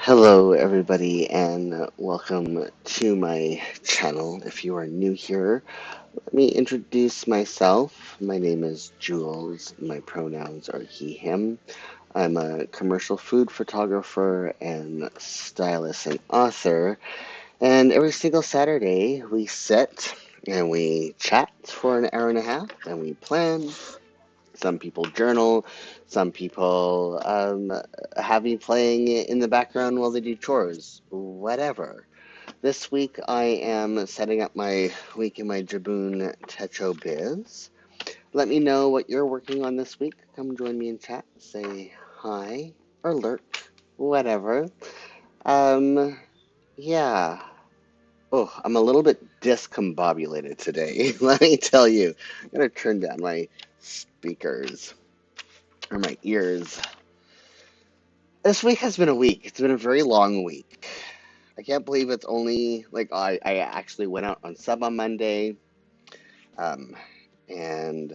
Hello, everybody, and welcome to my channel. If you are new here, let me introduce myself. My name is Jules. My pronouns are he, him. I'm a commercial food photographer and stylist and author. And every single Saturday, we sit and we chat for an hour and a half and we plan. Some people journal, some people have me playing in the background while they do chores, whatever. This week I am setting up my week in my Jibun Techo biz. Let me know what you're working on this week. Come join me in chat, say hi, or lurk, whatever. Um, yeah. Oh, I'm a little bit discombobulated today, let me tell you. I'm gonna turn down my speakers. Or my ears. This week has been a week. It's been a very long week. I can't believe it's only like I actually went out on sub on Monday. Um, and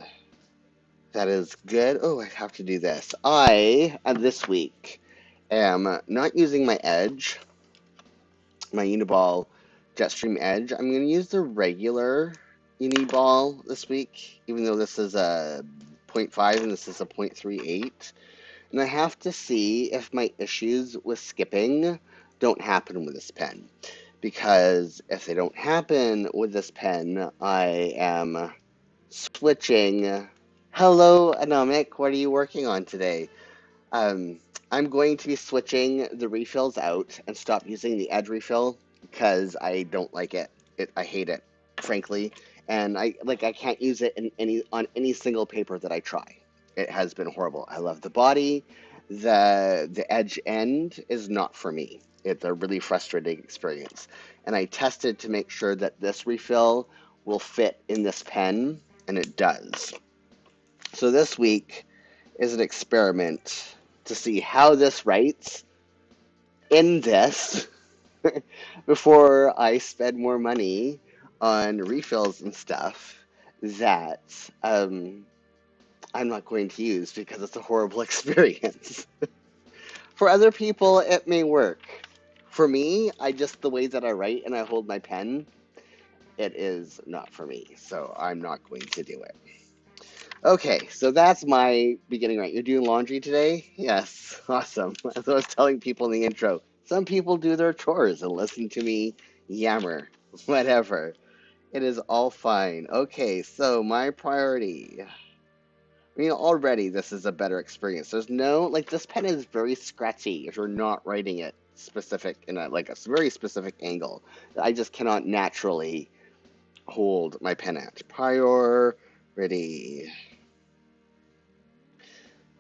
that is good. Oh, I have to do this. I this week am not using my Edge, my Uniball Jetstream Edge. I'm going to use the regular Uniball this week, even though this is a 0.5 and this is a 0.38. And I have to see if my issues with skipping don't happen with this pen. Because if they don't happen with this pen, I am switching. Hello, Anomic. What are you working on today? Um, I'm going to be switching the refills out and stop using the Edge refill because I don't like it. I hate it, frankly. And I can't use it on any single paper that I try. It has been horrible. I love the body. The edge end is not for me. It's a really frustrating experience. And I tested to make sure that this refill will fit in this pen, and it does. So this week is an experiment to see how this writes in this before I spend more money on refills and stuff that I'm not going to use because it's a horrible experience. For other people, it may work. For me, the way that I write and I hold my pen, it is not for me. So I'm not going to do it. Okay, so that's my beginning right. You're doing laundry today? Yes, awesome. As I was telling people in the intro, some people do their chores and listen to me yammer. Whatever. It is all fine. Okay, so my priority. Already this is a better experience. There's no, this pen is very scratchy if you're not writing it specific in a very specific angle. I just cannot naturally hold my pen at. Priority.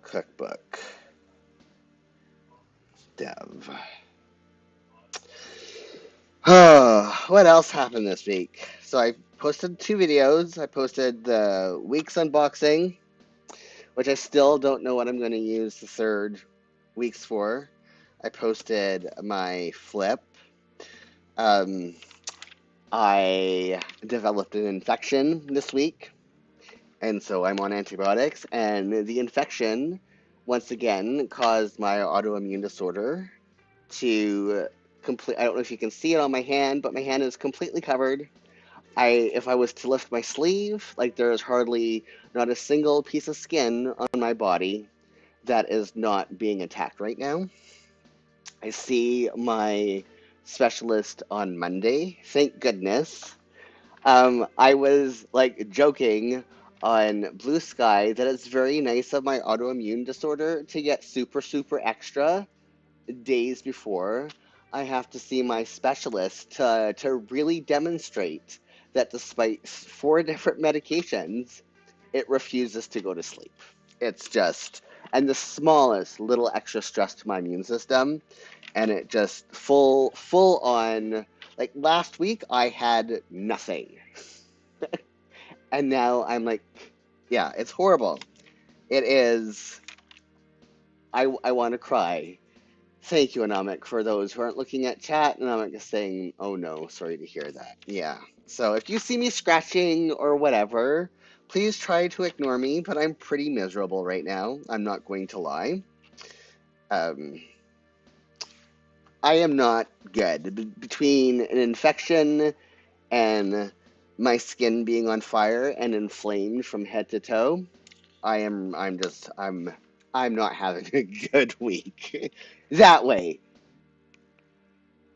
Cookbook. Dev. What else happened this week? So I posted 2 videos. I posted the week's unboxing, which I still don't know what I'm going to use the third week's for. I posted my flip. I developed an infection this week, and so I'm on antibiotics, and the infection once again caused my autoimmune disorder to I don't know if you can see it on my hand, but my hand is completely covered. If I was to lift my sleeve, there is hardly not a single piece of skin on my body that is not being attacked right now. I see my specialist on Monday, thank goodness. I was joking on Blue Sky that it's very nice of my autoimmune disorder to get super, super extra days before I have to see my specialist to really demonstrate that despite 4 different medications, it refuses to go to sleep. It's just, and the smallest little extra stress to my immune system, and it just full on, last week I had nothing. And now I'm yeah, it's horrible. It is, I want to cry. Thank you, Anomic, for those who aren't looking at chat. Anomic is saying, oh no, sorry to hear that. Yeah, so if you see me scratching or whatever, please try to ignore me, but I'm pretty miserable right now. I'm not going to lie. I am not good. Between an infection and my skin being on fire and inflamed from head to toe, I'm not having a good week. That way.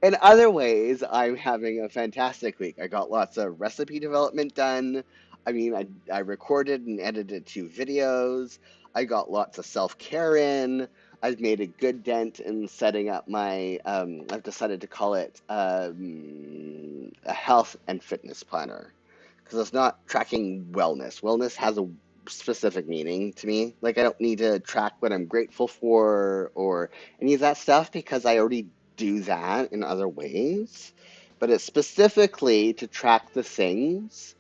In other ways, I'm having a fantastic week. I got lots of recipe development done. I mean, I recorded and edited 2 videos. I got lots of self-care in. I've made a good dent in setting up my, I've decided to call it a health and fitness planner because it's not tracking wellness. Wellness has a specific meaning to me. Like, I don't need to track what I'm grateful for or any of that stuff because I already do that in other ways, but it's specifically to track the things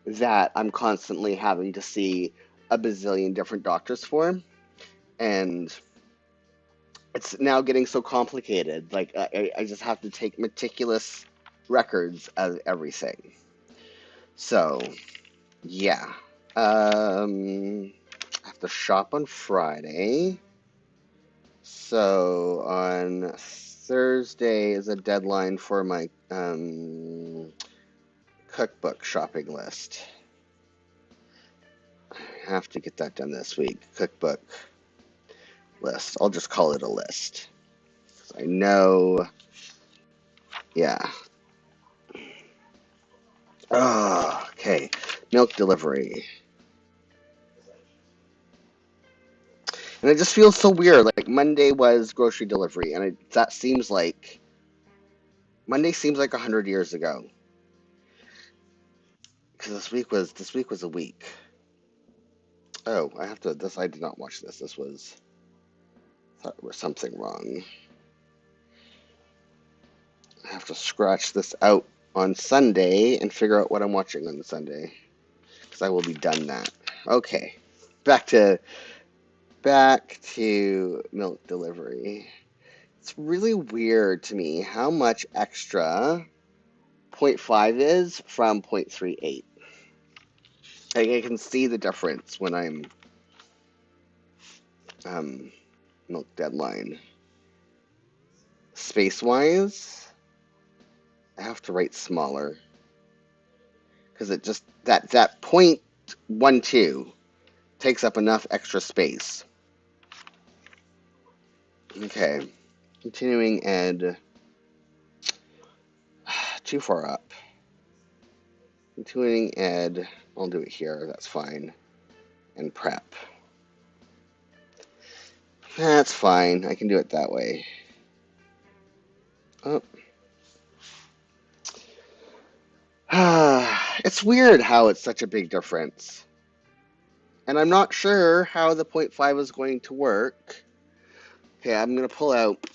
that I'm constantly having to see a bazillion different doctors for. And it's now getting so complicated. Like, I just have to take meticulous records of everything. So, yeah. I have to shop on Friday. So on Thursday is a deadline for my cookbook shopping list. I have to get that done this week. Cookbook list. I'll just call it a list. I know. Yeah. Oh, okay. Milk delivery. And it just feels so weird. Like Monday was grocery delivery, and that seems like Monday seems like 100 years ago. Because this week was a week. Oh, I have to. This I did not watch this. This was. Thought there was something wrong. I have to scratch this out on Sunday and figure out what I'm watching on Sunday because I will be done that. Okay, back to milk delivery. It's really weird to me how much extra point 0.5 is from 0.38. Like I can see the difference when I'm milk deadline. Space-wise, I have to write smaller because it just that 0.12 takes up enough extra space. Okay, continuing ed, too far up. Continuing ed, I'll do it here, that's fine. And prep. That's fine, I can do it that way. Oh. It's weird how it's such a big difference. And I'm not sure how the 0.5 is going to work. Okay, I'm going to pull out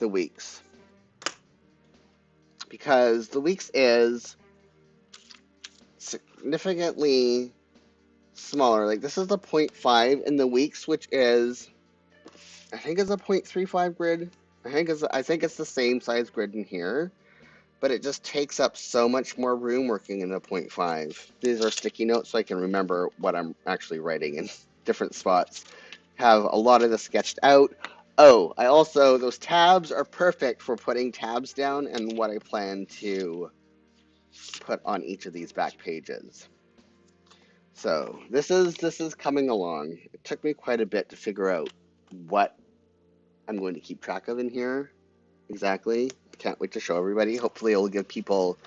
the weeks. Because the weeks is significantly smaller. Like this is the 0.5 in the weeks, which is, I think it's a 0.35 grid. I think it's the same size grid in here, but it just takes up so much more room working in the 0.5. These are sticky notes so I can remember what I'm actually writing in different spots. Have a lot of this sketched out. Oh, those tabs are perfect for putting tabs down and what I plan to put on each of these back pages. So this is coming along. It took me quite a bit to figure out what I'm going to keep track of in here exactly. Can't wait to show everybody. Hopefully it'll give people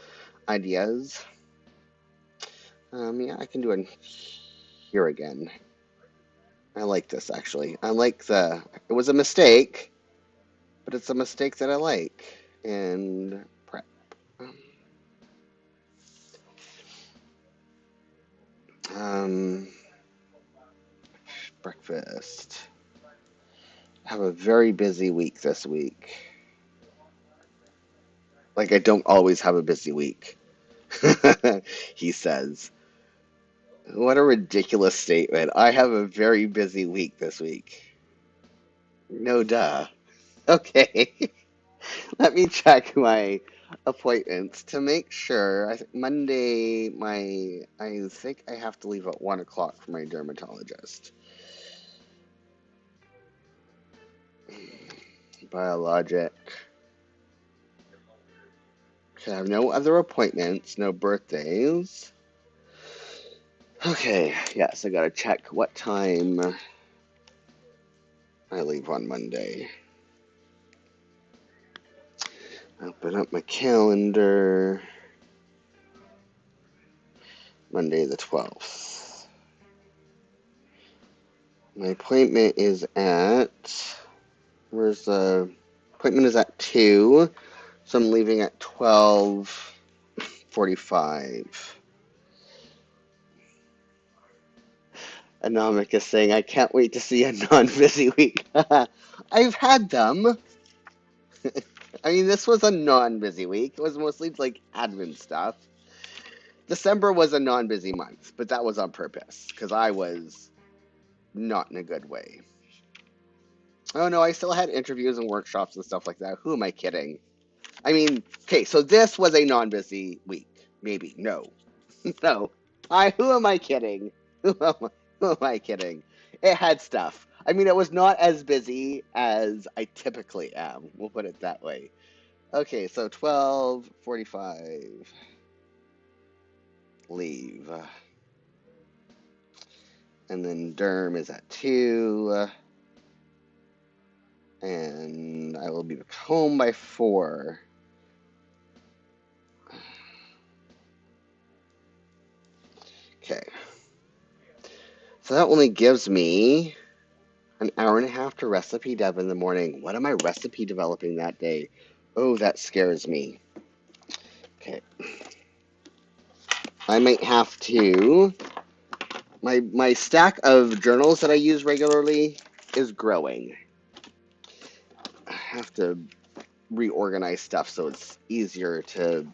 ideas. Yeah, I can do it here again. I like this actually. It was a mistake, but it's a mistake that I like. And prep. Um, breakfast. I have a very busy week this week. Like I don't always have a busy week. He says. What a ridiculous statement. I have a very busy week this week. No duh. Okay. Let me check my appointments to make sure. I think Monday, I think I have to leave at 1 o'clock for my dermatologist. Biologic. Okay, I have no other appointments, no birthdays. Okay, yes, I gotta check what time I leave on Monday. Open up my calendar. Monday the 12th. My appointment is at, where's the, appointment is at 2, so I'm leaving at 12:45. Anomic is saying, I can't wait to see a non-busy week. I've had them. I mean, this was a non-busy week. It was mostly like admin stuff. December was a non-busy month, but that was on purpose because I was not in a good way. Oh no, I still had interviews and workshops and stuff like that. Who am I kidding? I mean, okay, so this was a non-busy week. Maybe. No. No. Who am I kidding? Who am I kidding? It had stuff. I mean, it was not as busy as I typically am. We'll put it that way. Okay, so 12:45. Leave. And then Derm is at 2. And I will be back home by 4. Okay. So that only gives me an hour and a half to recipe dev in the morning. What am I recipe developing that day? Oh, that scares me. Okay. I might have to. My stack of journals that I use regularly is growing. I have to reorganize stuff so it's easier to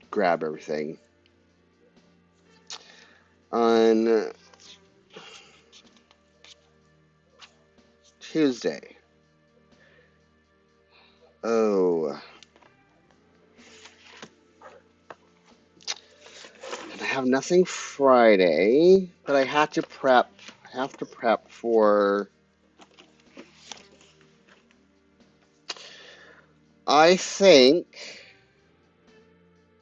grab everything. On Tuesday. Oh. I have nothing Friday, but I have to prep for. I think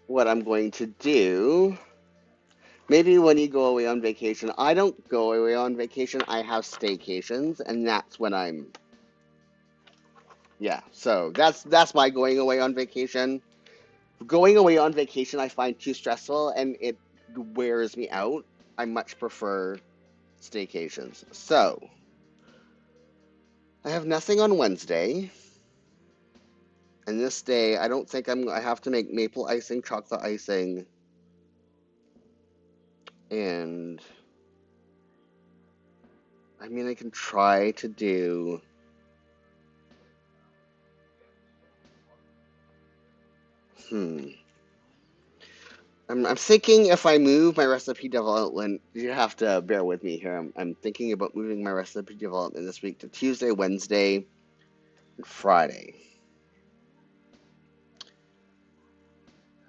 what I'm going to do, maybe when you go away on vacation, I don't go away on vacation, I have staycations, and that's when yeah, so that's my going away on vacation. Going away on vacation I find too stressful, and it wears me out. I much prefer staycations. So, I have nothing on Wednesday. And this day, I don't think I have to make maple icing, chocolate icing, and I mean, I can try to do. I'm thinking if I move my recipe development, you have to bear with me here. I'm thinking about moving my recipe development this week to Tuesday, Wednesday, and Friday.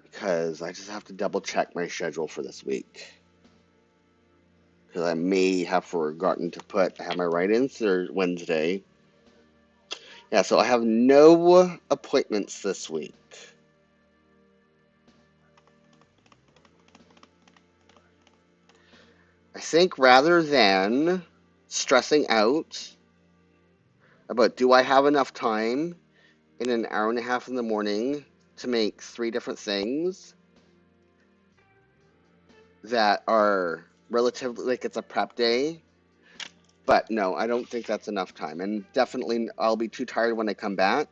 Because I just have to double check my schedule for this week. Because I may have forgotten to have my write-ins for Wednesday. Yeah, so I have no appointments this week. I think rather than stressing out about do I have enough time in an hour and a half in the morning to make 3 different things that are relatively, like it's a prep day, but no, I don't think that's enough time, and definitely I'll be too tired when I come back.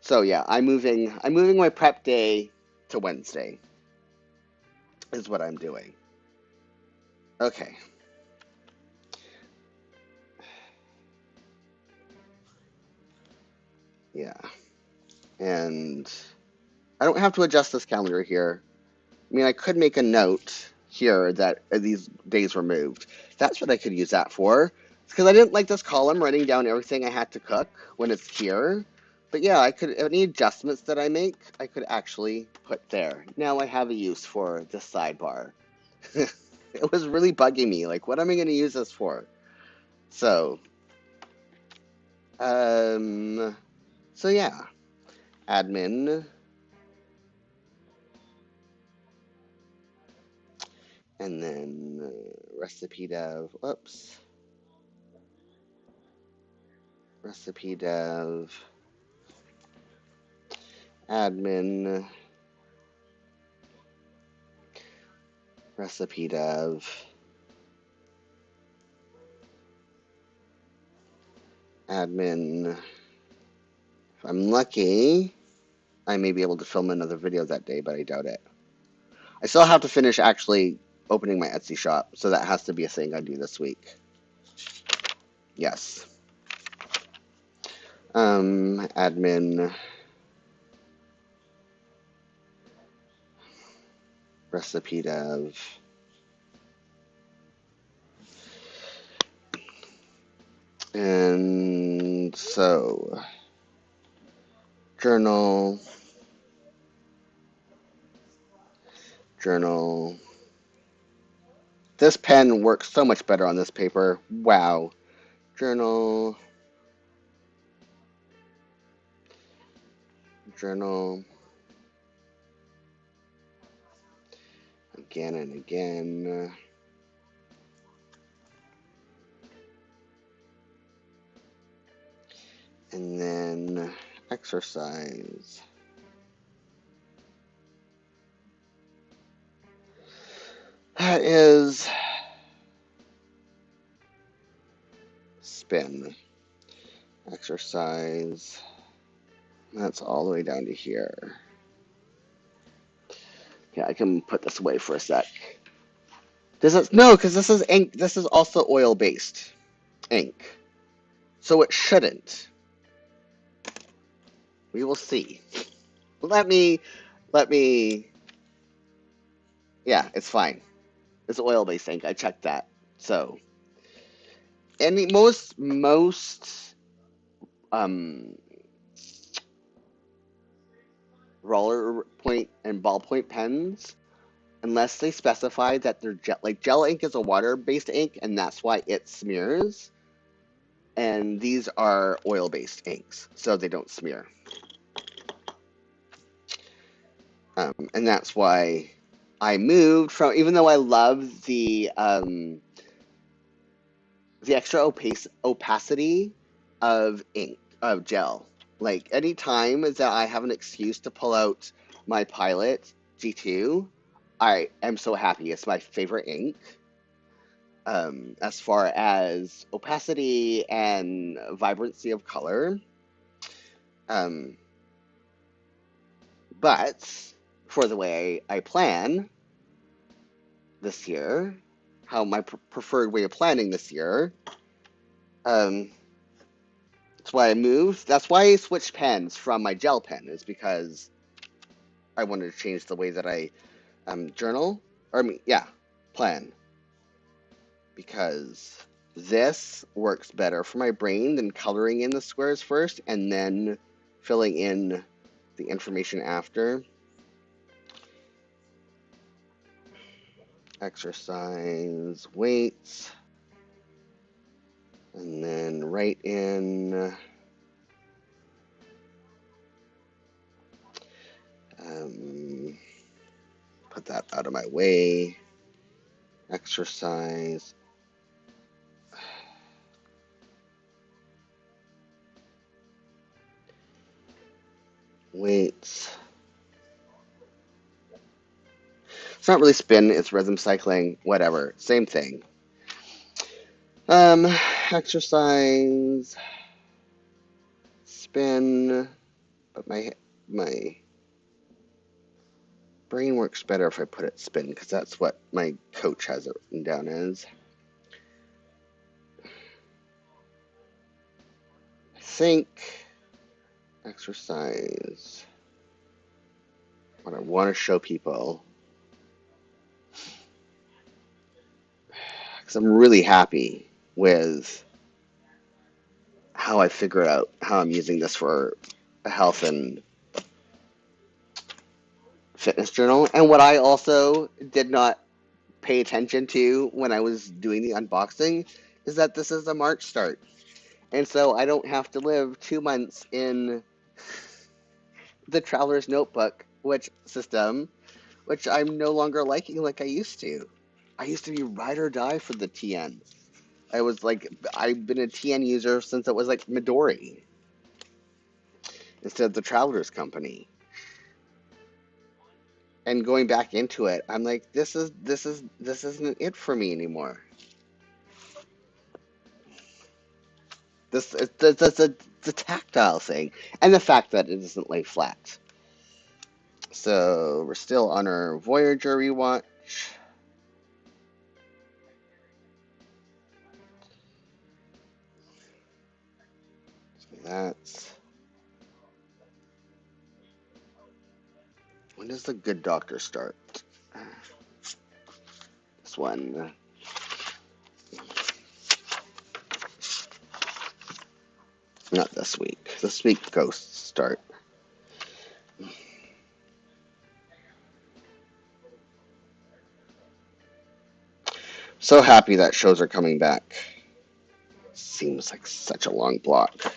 So yeah, I'm moving my prep day to Wednesday is what I'm doing. Okay. Yeah. And I don't have to adjust this calendar here. I mean, I could make a note here that these days were moved. That's what I could use that for. Because I didn't like this column writing down everything I had to cook when it's here. But yeah, I could, any adjustments that I make, I could actually put there. Now I have a use for this sidebar. It was really bugging me. Like, what am I going to use this for? So, so yeah, admin, And then recipe dev, whoops, recipe dev, admin, recipe dev, admin. If I'm lucky, I may be able to film another video that day, but I doubt it. I still have to finish actually opening my Etsy shop, so that has to be a thing I do this week. Yes. Admin, recipe dev, and so journal, journal. This pen works so much better on this paper. Wow. Journal, journal, again and again. And then exercise. That is spin. Exercise. That's all the way down to here. Yeah, I can put this away for a sec. No, because this is ink. This is also oil-based ink. So it shouldn't. We will see. Let me, yeah, it's fine. It's oil-based ink. I checked that. So, most roller point and ballpoint pens, unless they specify that they're gel ink is a water-based ink, and that's why it smears. And these are oil-based inks, so they don't smear. And that's why I moved from, even though I love the extra opacity of ink, of gel. Like, any time that I have an excuse to pull out my Pilot G2, I am so happy. It's my favorite ink. As far as opacity and vibrancy of color. But for the way I plan this year, how my preferred way of planning this year, that's why I moved. That's why I switched pens from my gel pen, is because I wanted to change the way that I journal, or plan. Because this works better for my brain than coloring in the squares first and then filling in the information after. Exercise, weights, and then write in put that out of my way. Exercise, weights. It's not really spin, it's rhythm cycling, whatever, same thing. Exercise, spin, but my brain works better if I put it spin, because that's what my coach has it written down as. I think exercise, what I want to show people, because I'm really happy with how I figured out how I'm using this for a health and fitness journal. And what I also did not pay attention to when I was doing the unboxing is that this is a March start. And so I don't have to live 2 months in the Traveler's Notebook, which I'm no longer liking like I used to. I used to be ride or die for the TN. I've been a TN user since it was like Midori instead of the Travelers Company. And going back into it, I'm like, this isn't it for me anymore. It's a tactile thing, and the fact that it doesn't lay flat. So we're still on our Voyager rewatch. That's when does the Good Doctor start? This one. Not this week. This week Ghosts start. So happy that shows are coming back. Seems like such a long block,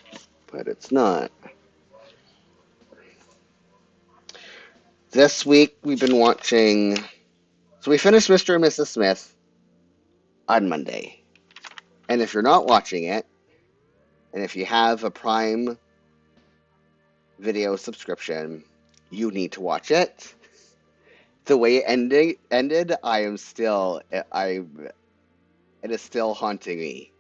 but it's not. This week we've been watching. So we finished Mr. and Mrs. Smith on Monday. And if you're not watching it, and if you have a Prime Video subscription, you need to watch it. The way it ended, it is still haunting me.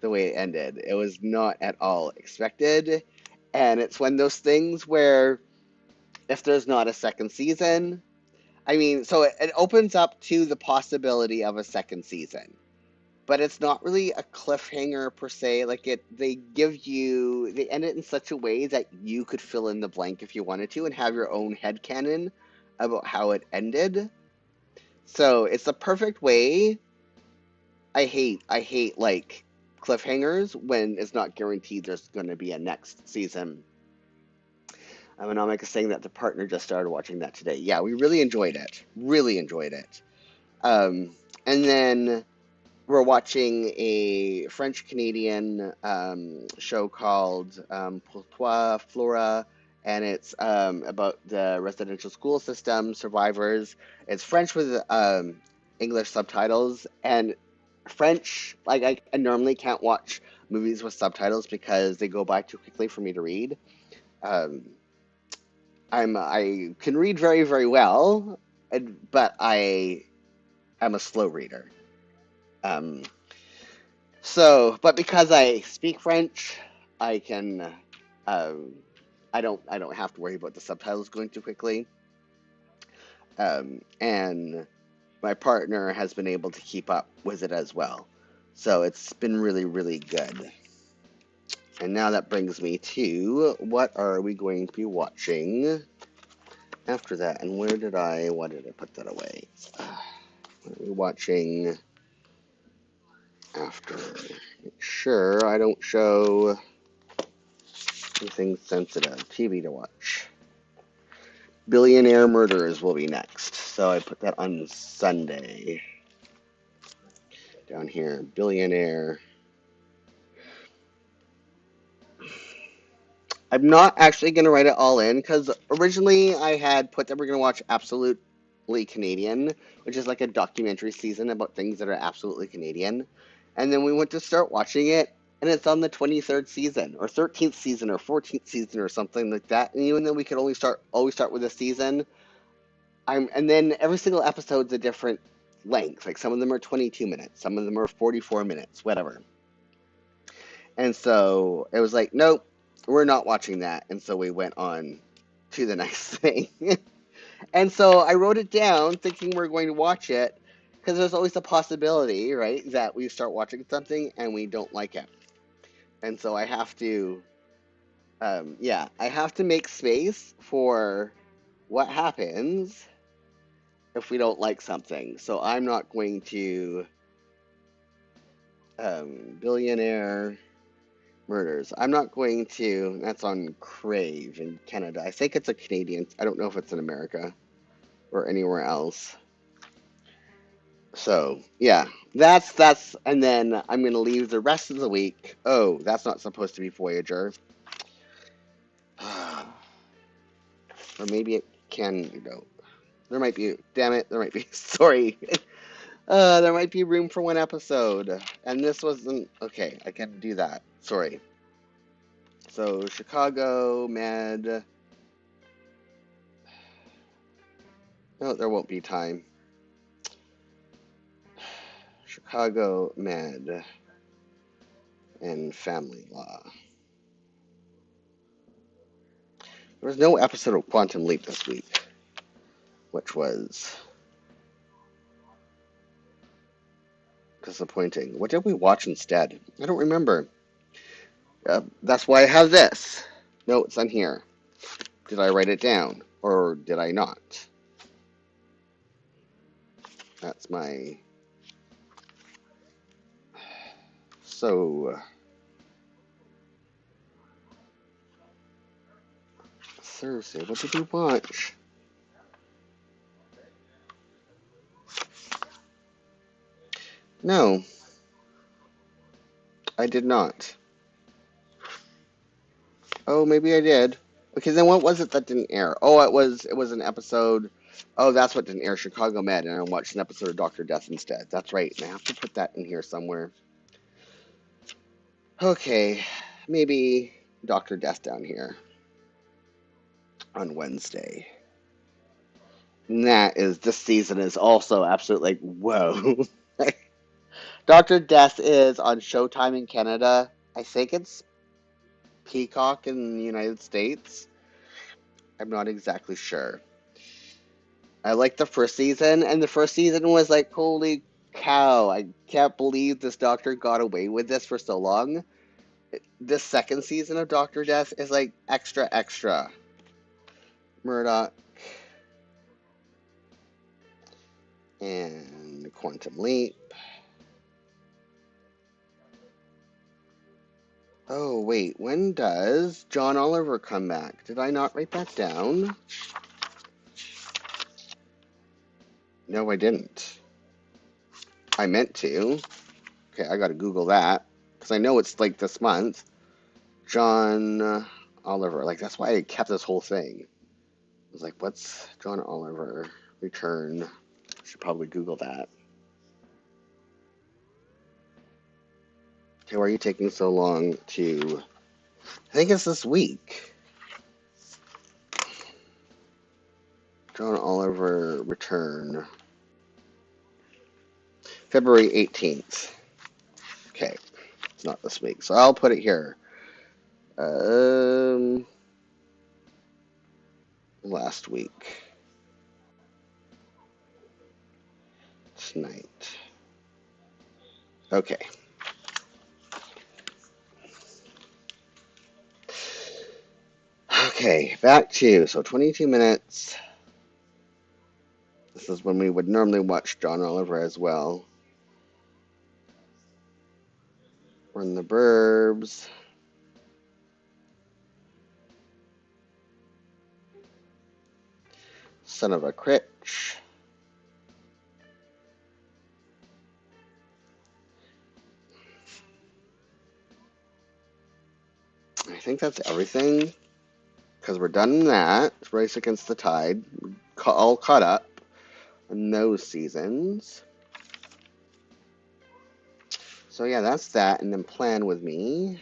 The way it ended, it was not at all expected, and it's one of those things where if there's not a second season, I mean, so it opens up to the possibility of a second season, but it's not really a cliffhanger per se. Like they end it in such a way that you could fill in the blank if you wanted to and have your own headcanon about how it ended. So it's the perfect way. I hate like cliffhangers when it's not guaranteed there's going to be a next season. Anomik is saying that the partner just started watching that today. Yeah, we really enjoyed it. Really enjoyed it. And then we're watching a French-Canadian show called Pourquoi Flora, and it's about the residential school system survivors. It's French with English subtitles, and French, like I normally can't watch movies with subtitles because they go by too quickly for me to read. I can read very, very well, but I am a slow reader. But because I speak French, I can, I don't have to worry about the subtitles going too quickly. And my partner has been able to keep up with it as well. So it's been really, really good. And now that brings me to what are we going to be watching after that? And why did I put that away? What are we watching after? Make sure I don't show anything sensitive. TV to watch. Billionaire Murders will be next. So I put that on Sunday. Down here, Billionaire. I'm not actually going to write it all in because originally I had put that we're going to watch Absolutely Canadian, which is like a documentary season about things that are absolutely Canadian. And then we went to start watching it, and it's on the 23rd season, or 13th season, or 14th season, or something like that. And even though we could always start with a season, and then every single episode's a different length. Like some of them are 22 minutes, some of them are 44 minutes, whatever. And so it was like, nope, we're not watching that. And so we went on to the next thing. And so I wrote it down thinking we're going to watch it because there's always a possibility, right, that we start watching something and we don't like it. And so I have to, I have to make space for what happens if we don't like something. So I'm not going to Billionaire Murders. I'm not going to. That's on Crave in Canada. I think it's a Canadian. I don't know if it's in America or anywhere else. So yeah, that's. And then I'm gonna leave the rest of the week. Oh, that's not supposed to be Voyager. Or maybe it can go. There might be. Damn it. There might be. Sorry. There might be room for one episode. And this wasn't... Okay, I can do that. Sorry. So, Chicago, Med... No, there won't be time. Chicago, Med, and Family Law. There was no episode of Quantum Leap this week, which was disappointing. What did we watch instead? I don't remember. That's why I have this. No, it's on here. Did I write it down? Or did I not? That's my... So... Thursday, what did we watch? No, I did not. Oh, maybe I did. Okay, then what was it that didn't air? Oh, it was an episode. Oh, that's what didn't air, Chicago Med, and I watched an episode of Doctor Death instead. That's right. And I have to put that in here somewhere. Okay, maybe Doctor Death down here on Wednesday. And this season is also absolutely like, whoa. Doctor Death is on Showtime in Canada. I think it's Peacock in the United States. I'm not exactly sure. I liked the first season, and the first season was like, holy cow, I can't believe this doctor got away with this for so long. This second season of Doctor Death is like extra, extra. Murdoch and Quantum Leap. Oh, wait, when does John Oliver come back? Did I not write that down? No, I didn't. I meant to. Okay, I gotta Google that, because I know it's like this month. John Oliver, like that's why I kept this whole thing. I was like, what's John Oliver return? I should probably Google that. Okay, why are you taking so long to... I think it's this week. John Oliver return. February 18th. Okay, it's not this week, so I'll put it here. Last week. Tonight. Okay. Okay, back to, so 22 minutes. This is when we would normally watch John Oliver as well. We're in the Burbs. Son of a Critch. I think that's everything, because we're done in that. Race Against the Tide. All caught up in those seasons. So yeah, that's that. And then Plan With Me.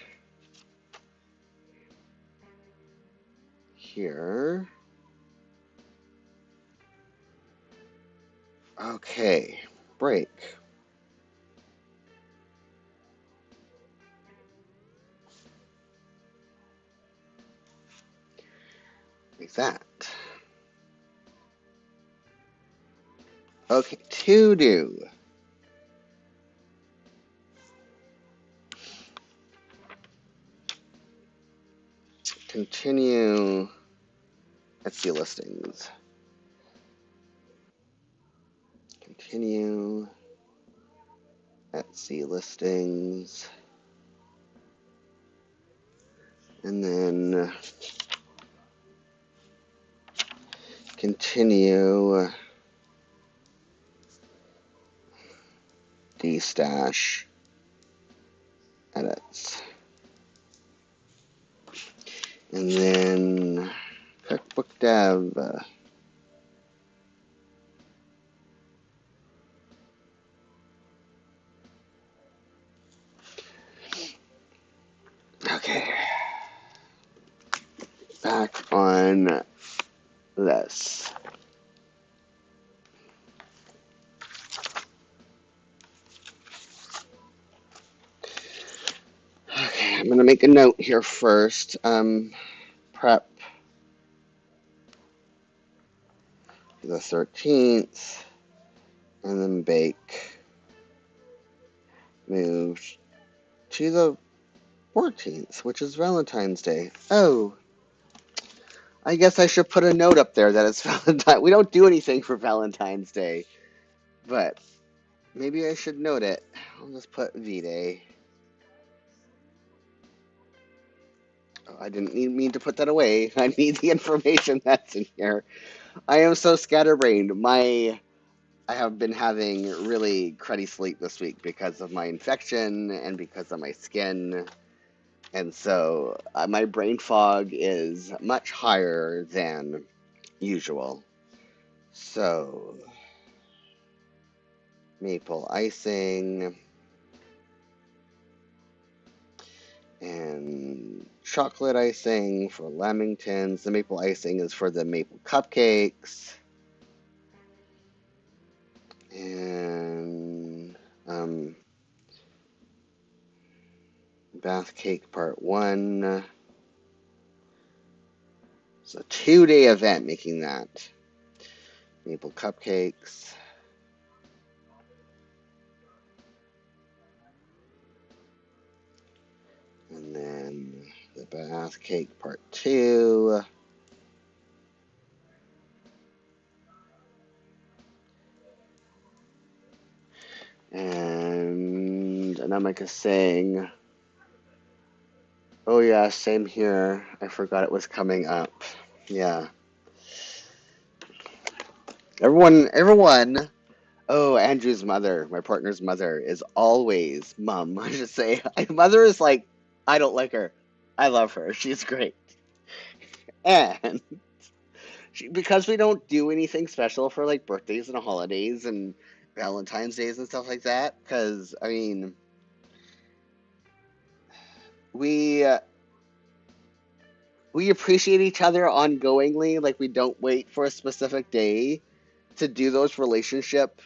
Here. Okay. Break. Like that. Okay, to do. Continue Etsy listings. Continue Etsy listings. And then continue D-stash edits. And then cookbook dev. back on this. Okay, I'm gonna make a note here first. Prep the 13th, and then bake. Move to the 14th, which is Valentine's Day. Oh, I guess I should put a note up there that it's Valentine. We don't do anything for Valentine's Day, but maybe I should note it. I'll just put V-Day. Oh, I didn't mean to put that away. I need the information that's in here. I am so scatterbrained. I have been having really cruddy sleep this week because of my infection and because of my skin. And so my brain fog is much higher than usual. So, maple icing and chocolate icing for lamingtons. The maple icing is for the maple cupcakes. And bath cake part 1. It's a 2-day event making that. Maple cupcakes. And then the bath cake part 2. And Anamika saying, oh yeah, same here. I forgot it was coming up. Yeah. Everyone. Oh, Andrew's mother, my partner's mother, is always mom. I should say, my mother is like, I don't like her. I love her. She's great. And because we don't do anything special for like birthdays and holidays and Valentine's days and stuff like that, because I mean, we we appreciate each other ongoingly. Like we don't wait for a specific day to do those relationship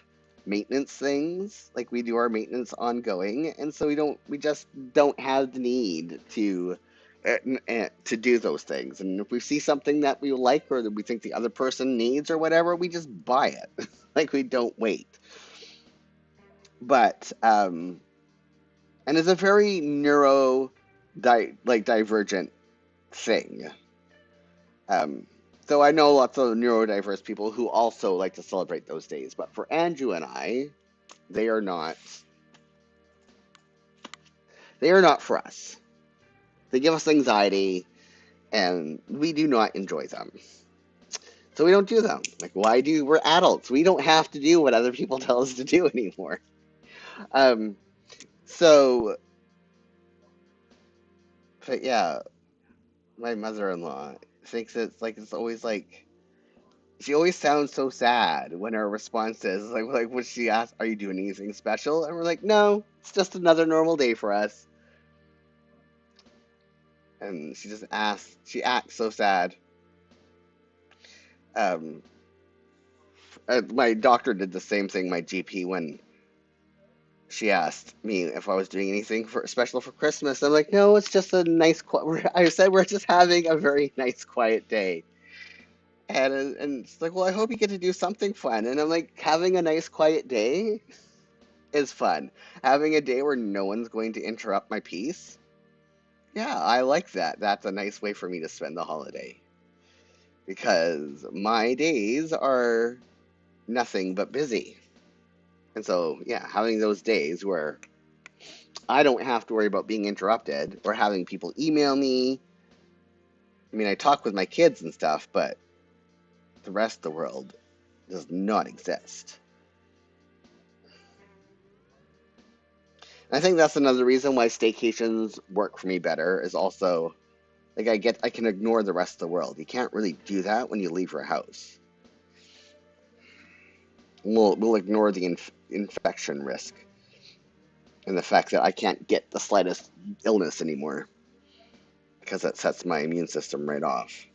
maintenance things. Like we do our maintenance ongoing, and so we just don't have the need to do those things. And if we see something that we like or that we think the other person needs or whatever, we just buy it. Like we don't wait. But and it's a very divergent thing. Um, so I know lots of neurodiverse people who also like to celebrate those days, but for Andrew and I, they are not. They are not for us. They give us anxiety, and we do not enjoy them. So we don't do them. Like, why do we're adults? We don't have to do what other people tell us to do anymore. Um, so, but yeah, my mother-in-law thinks it's always like she always sounds so sad when her response is like when she asks, "Are you doing anything special?" And we're like, "No, it's just another normal day for us." And she acts so sad. Um, my doctor did the same thing, my GP, when she asked me if I was doing anything for special for Christmas. I'm like, no, it's just a nice. I said we're just having a very nice, quiet day. And it's like, well, I hope you get to do something fun. And I'm like, having a nice, quiet day is fun. Having a day where no one's going to interrupt my peace. Yeah, I like that. That's a nice way for me to spend the holiday because my days are nothing but busy. And so, yeah, having those days where I don't have to worry about being interrupted or having people email me. I mean, I talk with my kids and stuff, but the rest of the world does not exist. And I think that's another reason why staycations work for me better is also like I can ignore the rest of the world. You can't really do that when you leave your house. We'll ignore the infection risk and the fact that I can't get the slightest illness anymore because it sets my immune system right off.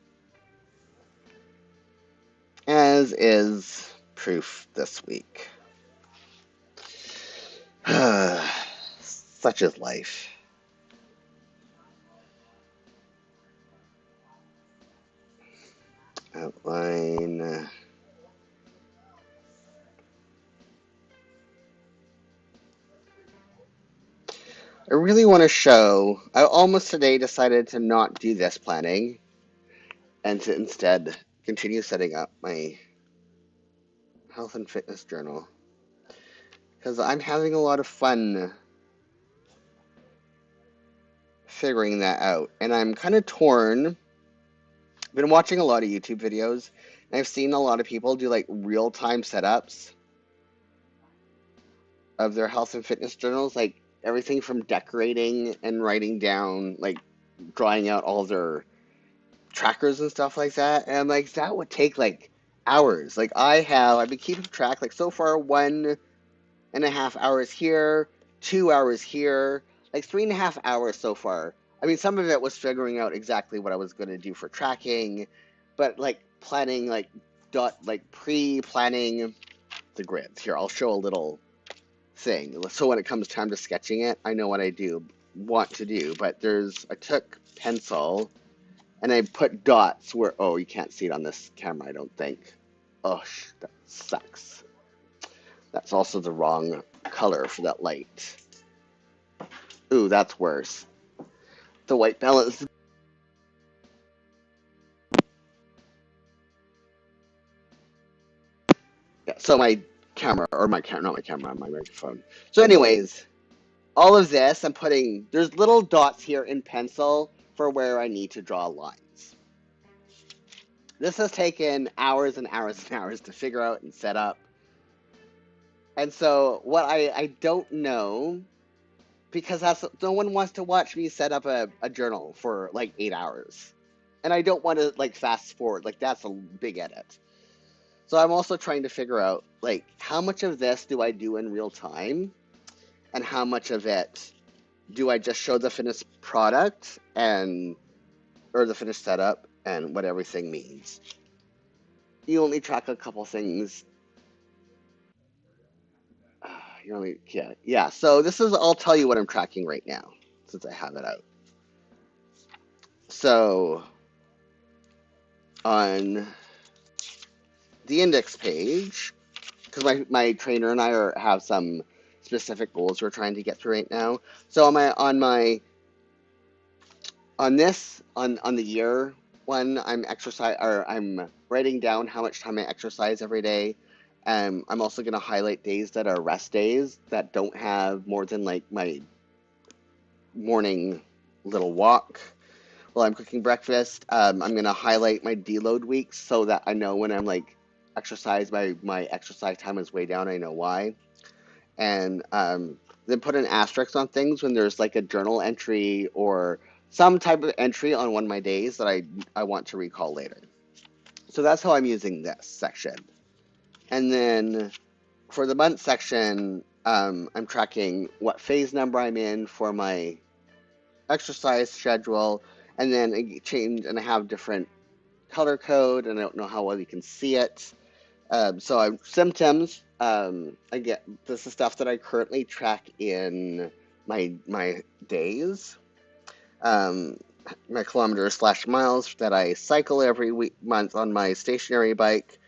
As is proof this week. Such is life. Outline. I really want to show. I almost today decided to not do this planning and to instead continue setting up my health and fitness journal because I'm having a lot of fun figuring that out, and I'm kind of torn. I've been watching a lot of YouTube videos, and I've seen a lot of people do like real-time setups of their health and fitness journals, like everything from decorating and writing down, like drawing out all their trackers and stuff like that. And I'm like, that would take like hours. Like I've been keeping track, like so far 1.5 hours here, 2 hours here, like 3.5 hours so far. I mean, some of it was figuring out exactly what I was going to do for tracking, but like planning, like pre-planning the grids. Here, I'll show a little thing. So when it comes time to sketching it, I know what I want to do. But I took pencil and I put dots where, oh, you can't see it on this camera, I don't think. Oh, that sucks. That's also the wrong color for that light. Ooh, that's worse. The white balance. Yeah, so my camera, or my camera, not my camera, my microphone. So anyways, all of this, there's little dots here in pencil for where I need to draw lines. This has taken hours and hours and hours to figure out and set up. And so what I don't know, because no one wants to watch me set up a journal for like 8 hours. And I don't want to like fast forward, like that's a big edit. So I'm also trying to figure out like how much of this do I do in real time and how much of it do I just show the finished product or the finished setup and what everything means. You only track a couple things. Yeah. So I'll tell you what I'm tracking right now since I have it out. So on the index page, because my trainer and I have some specific goals we're trying to get through right now. So on the year one, I'm writing down how much time I exercise every day. I'm also going to highlight days that are rest days that don't have more than like my morning little walk while I'm cooking breakfast. I'm going to highlight my deload weeks so that I know when I'm like my exercise time is way down, I know why. And then put an asterisk on things when there's like a journal entry or some type of entry on one of my days that I want to recall later. So that's how I'm using this section. And then for the month section, I'm tracking what phase number I'm in for my exercise schedule, and then I have different color code, and I don't know how well you can see it. So symptoms, this is stuff that I currently track in my days, my kilometers/miles that I cycle every month on my stationary bike,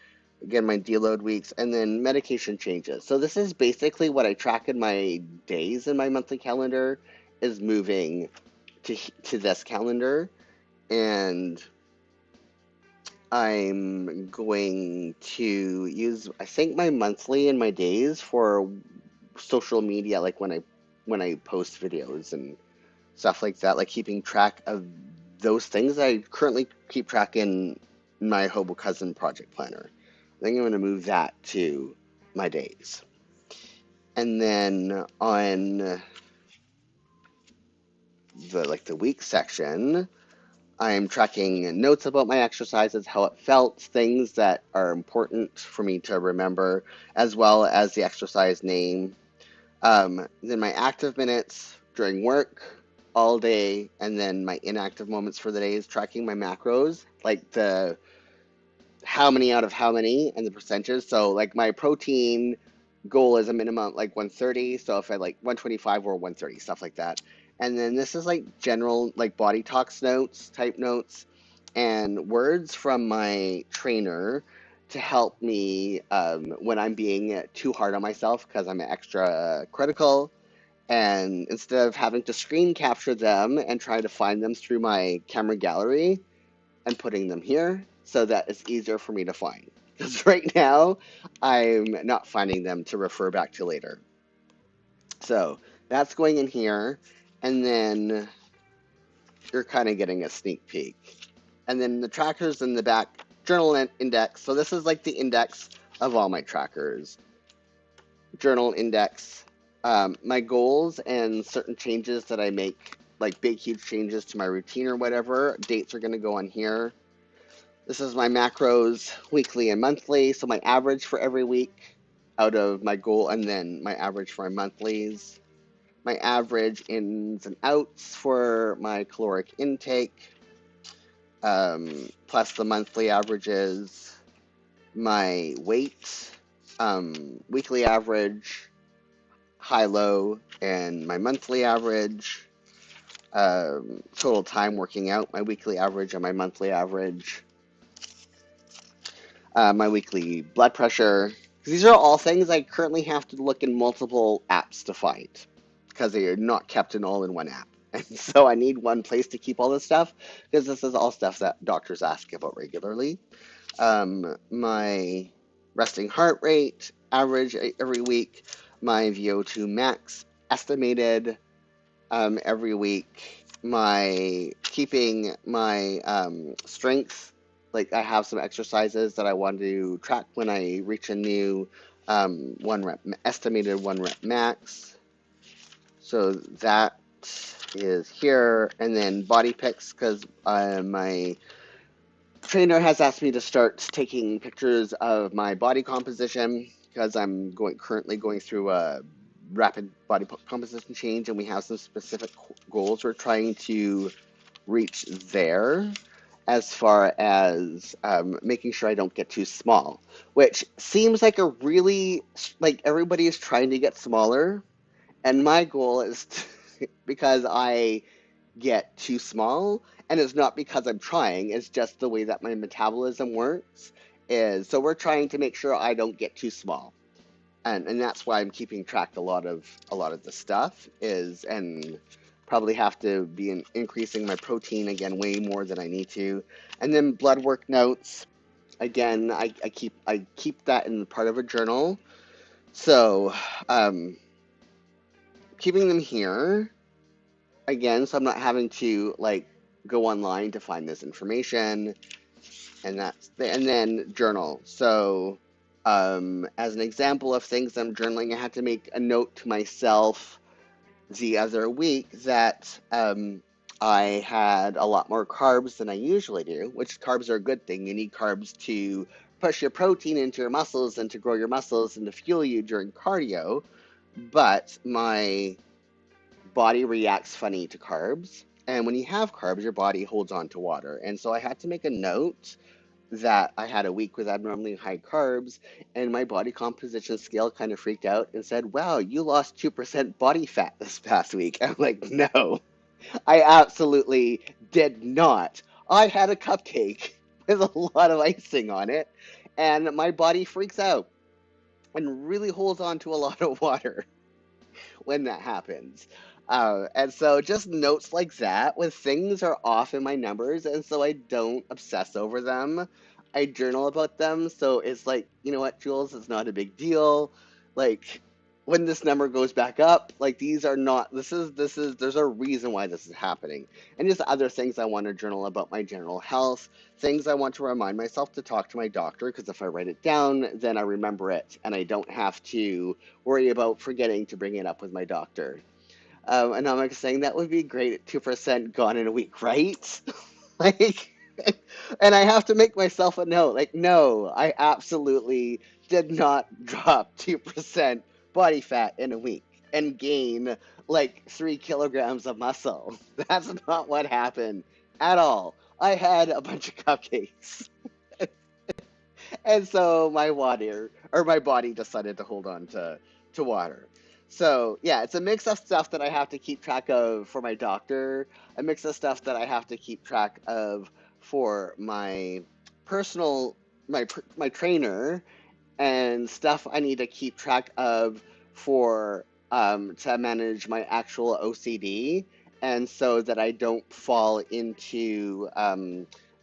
again, my deload weeks, and then medication changes. So this is basically what I track in my days in my monthly calendar is moving to this calendar, and I'm going to use, I think, my monthly and my days for social media, like when I post videos and stuff like that, like keeping track of those things. I currently keep track in my Hobo Cousin project planner. I think I'm going to move that to my days. And then on the week section, I'm tracking notes about my exercises, how it felt, things that are important for me to remember, as well as the exercise name. Then my active minutes during work, all day, and then my inactive moments for the day is tracking my macros, like the how many out of how many and the percentages. So like my protein goal is a minimum like 130. So if I like 125 or 130, stuff like that. And then this is like general like body talks notes, type notes, and words from my trainer to help me when I'm being too hard on myself because I'm extra critical. And instead of having to screen capture them and try to find them through my camera gallery, I'm putting them here so that it's easier for me to find. Because right now, I'm not finding them to refer back to later. So that's going in here, and then you're kind of getting a sneak peek. And then the trackers in the back, journal index. So this is like the index of all my trackers. Journal index, my goals and certain changes that I make, like big, huge changes to my routine or whatever, dates are going to go on here. This is my macros, weekly and monthly. So my average for every week out of my goal, and then my average for my monthlies. My average ins and outs for my caloric intake, plus the monthly averages. My weight, weekly average, high, low, and my monthly average. Total time working out, my weekly average and my monthly average. My weekly blood pressure. These are all things I currently have to look in multiple apps to find because they are not kept in all in one app. And so I need one place to keep all this stuff because this is all stuff that doctors ask about regularly. My resting heart rate average every week, my VO2 max estimated every week. My keeping my strength, like I have some exercises that I want to track when I reach a new one rep estimated 1 rep max. So that is here, and then body pics because my trainer has asked me to start taking pictures of my body composition because I'm currently going through a rapid body composition change, and we have some specific goals we're trying to reach there as far as making sure I don't get too small, which seems like a really, like everybody is trying to get smaller, and my goal is because I get too small, and it's not because I'm trying, it's just the way that my metabolism works is so we're trying to make sure I don't get too small. And that's why I'm keeping track a lot of the stuff is, and probably have to be increasing my protein again way more than I need to. And then blood work notes. Again, I keep that in part of a journal. So keeping them here again, so I'm not having to like go online to find this information, and then journal. So, as an example of things I'm journaling, I had to make a note to myself the other week that I had a lot more carbs than I usually do, which carbs are a good thing. You need carbs to push your protein into your muscles and to grow your muscles and to fuel you during cardio. But my body reacts funny to carbs. And when you have carbs, your body holds on to water. And so I had to make a note that I had a week with abnormally high carbs, and my body composition scale kind of freaked out and said, "Wow, you lost 2% body fat this past week." I'm like, "No, I absolutely did not. I had a cupcake with a lot of icing on it, and my body freaks out and really holds on to a lot of water when that happens." And so just notes like that when things are off in my numbers, and so I don't obsess over them. I journal about them, so it's like, you know what, Jules, it's not a big deal. Like when this number goes back up, like these are not. This is. There's a reason why this is happening, and just other things I want to journal about my general health. Things I want to remind myself to talk to my doctor because if I write it down, then I remember it, and I don't have to worry about forgetting to bring it up with my doctor. And I'm like saying that would be great at 2% gone in a week, right? Like, and I have to make myself a note. Like, no, I absolutely did not drop 2% body fat in a week. and gain like 3 kilograms of muscle. That's not what happened at all. I had a bunch of cupcakes. And so my body decided to hold on to water. So yeah, it's a mix of stuff that I have to keep track of for my doctor, a mix of stuff that I have to keep track of for my personal my trainer, and stuff I need to keep track of for to manage my actual OCD, and so that I don't fall into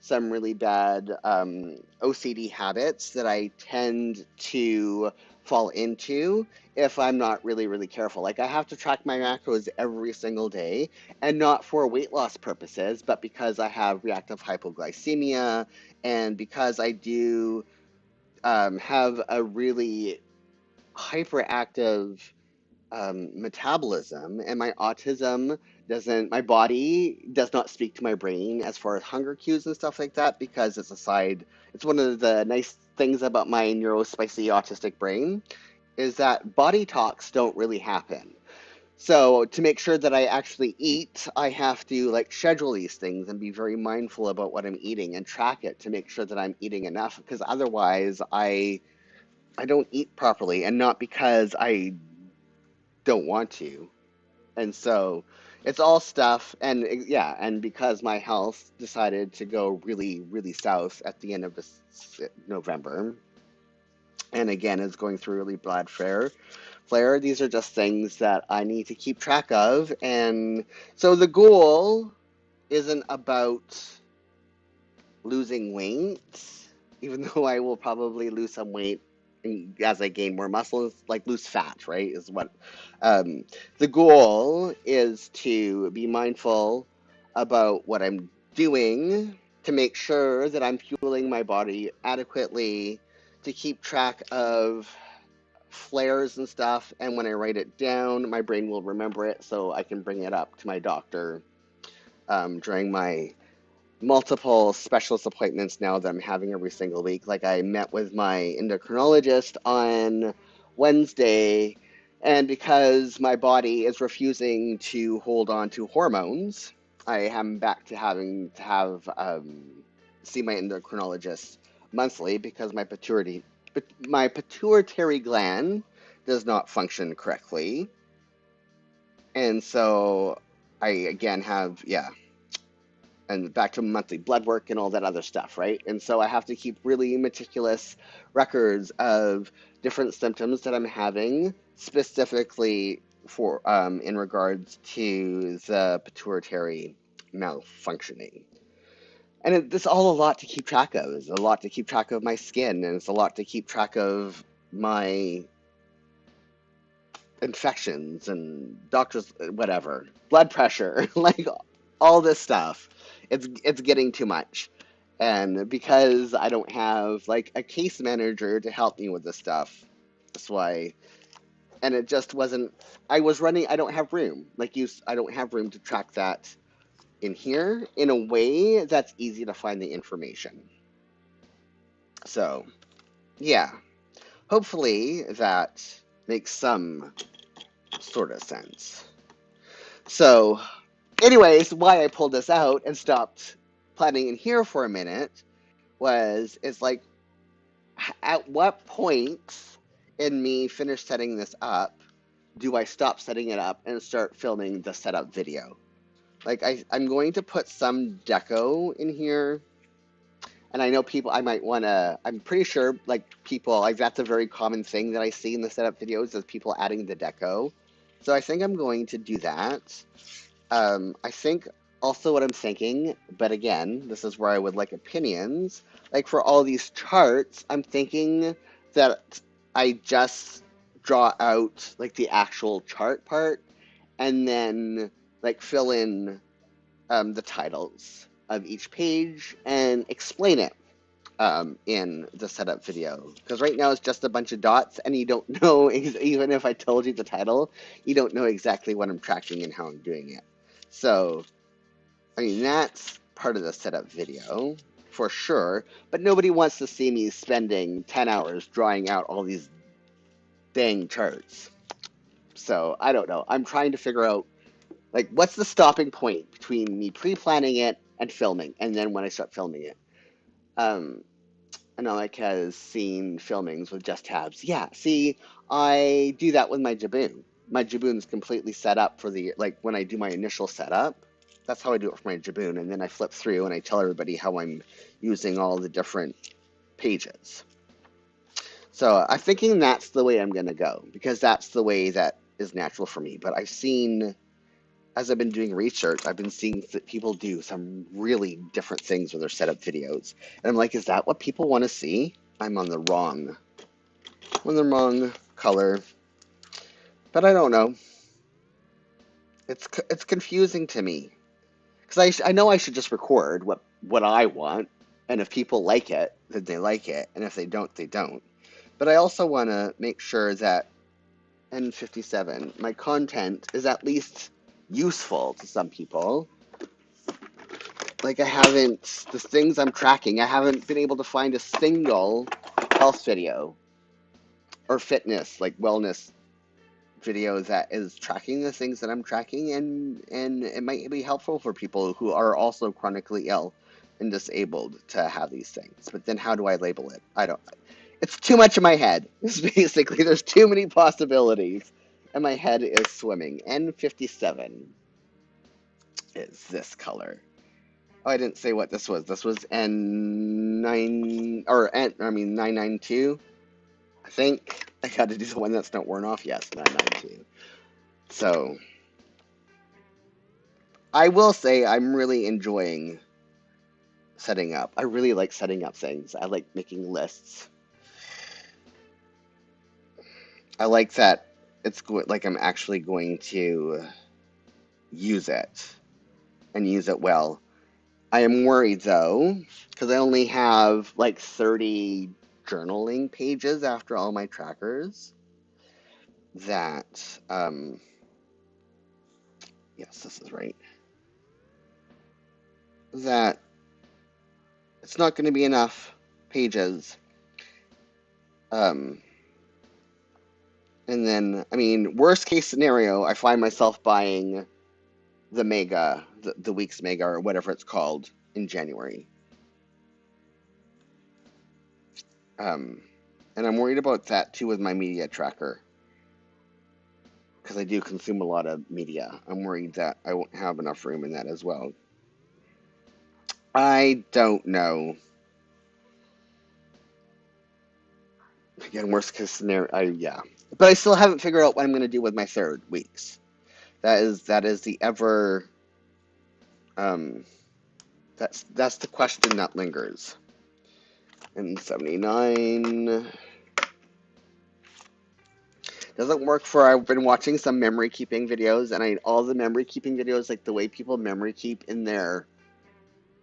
some really bad OCD habits that I tend to fall into if I'm not really, really careful. Like I have to track my macros every single day, and not for weight loss purposes, but because I have reactive hypoglycemia, and because I do have a really hyperactive metabolism, and my body does not speak to my brain as far as hunger cues and stuff like that, because it's one of the nice things about my neurospicy autistic brain is that body talks don't really happen. So to make sure that I actually eat, I have to like schedule these things and be very mindful about what I'm eating and track it to make sure that I'm eating enough, because otherwise I don't eat properly, and not because I don't want to. And so it's all stuff, and yeah, and because my health decided to go really, really south at the end of this November, and again is going through really bad flare, these are just things that I need to keep track of. And so the goal isn't about losing weight, even though I will probably lose some weight as I gain more muscle, like lose fat, right? Is what um, the goal is, to be mindful about what I'm doing to make sure that I'm fueling my body adequately, to keep track of flares and stuff. And when I write it down, my brain will remember it so I can bring it up to my doctor during my multiple specialist appointments now that I'm having every single week. Like I met with my endocrinologist on Wednesday, and because my body is refusing to hold on to hormones, I am back to having to have see my endocrinologist monthly, because my pituitary gland does not function correctly, and so I again have, yeah, and back to monthly blood work and all that other stuff, right? And so I have to keep really meticulous records of different symptoms that I'm having, specifically for in regards to the pituitary malfunctioning. And it's all a lot to keep track of. It's a lot to keep track of my skin, and it's a lot to keep track of my infections and doctors, whatever, blood pressure, like all this stuff. It's getting too much. And because I don't have like a case manager to help me with this stuff, that's why. And it just wasn't. I don't have room. I don't have room to track that in here in a way that's easy to find the information. So, yeah. Hopefully that makes some sort of sense. So, anyways, why I pulled this out and stopped planning in here for a minute it's like, at what point in me finish setting this up do I stop setting it up and start filming the setup video? Like I'm going to put some deco in here, and I know people, I'm pretty sure like people, like that's a very common thing that I see in the setup videos, is people adding the deco. So I think I'm going to do that. I think also what I'm thinking, but again, this is where I would like opinions. Like for all these charts, I'm thinking that I just draw out like the actual chart part, and then like fill in the titles of each page and explain it in the setup video. Because right now it's just a bunch of dots, and you don't know, even if I told you the title, you don't know exactly what I'm tracking and how I'm doing it. So, I mean, that's part of the setup video for sure, but nobody wants to see me spending 10 hours drawing out all these dang charts. So I don't know. I'm trying to figure out, like, what's the stopping point between me pre-planning it and filming, and then when I start filming it. Um, Anomic has seen filmings with just tabs. Yeah, see, I do that with my Jibun. My Jibun is completely set up for the, like, when I do my initial setup, that's how I do it for my Jibun, and then I flip through and I tell everybody how I'm using all the different pages. So I'm thinking that's the way I'm going to go, because that's the way that is natural for me. But I've seen, as I've been doing research, I've been seeing that people do some really different things with their setup videos. And I'm like, is that what people want to see? I'm on the wrong color. But I don't know. It's confusing to me. Because I know I should just record what I want. And if people like it, then they like it. And if they don't, they don't. But I also want to make sure that N57, my content is at least useful to some people. Like, the things I'm tracking, I haven't been able to find a single health video or fitness, like wellness video that is tracking the things that I'm tracking, and it might be helpful for people who are also chronically ill and disabled to have these things. But then how do I label it? It's too much in my head. It's basically, there's too many possibilities, and my head is swimming. N57 is this color. Oh, I didn't say what this was. This was N9, or I mean 992, I think. I got to do the one that's not worn off. Yes, 992. So, I will say I'm really enjoying setting up. I really like setting up things. I like making lists. I like that like I'm actually going to use it and use it well. I am worried though, because I only have like 30 journaling pages after all my trackers, that, yes, this is right, that it's not going to be enough pages. And then, I mean, worst case scenario, I find myself buying the Mega, the week's Mega, or whatever it's called, in January. And I'm worried about that too with my media tracker, because I do consume a lot of media. I'm worried that I won't have enough room in that as well. I don't know. Again, worst case scenario, yeah. But I still haven't figured out what I'm going to do with my third weeks. That is the ever, that's the question that lingers. And 79 doesn't work for, I've been watching some memory keeping videos, and all the memory keeping videos, like the way people memory keep in their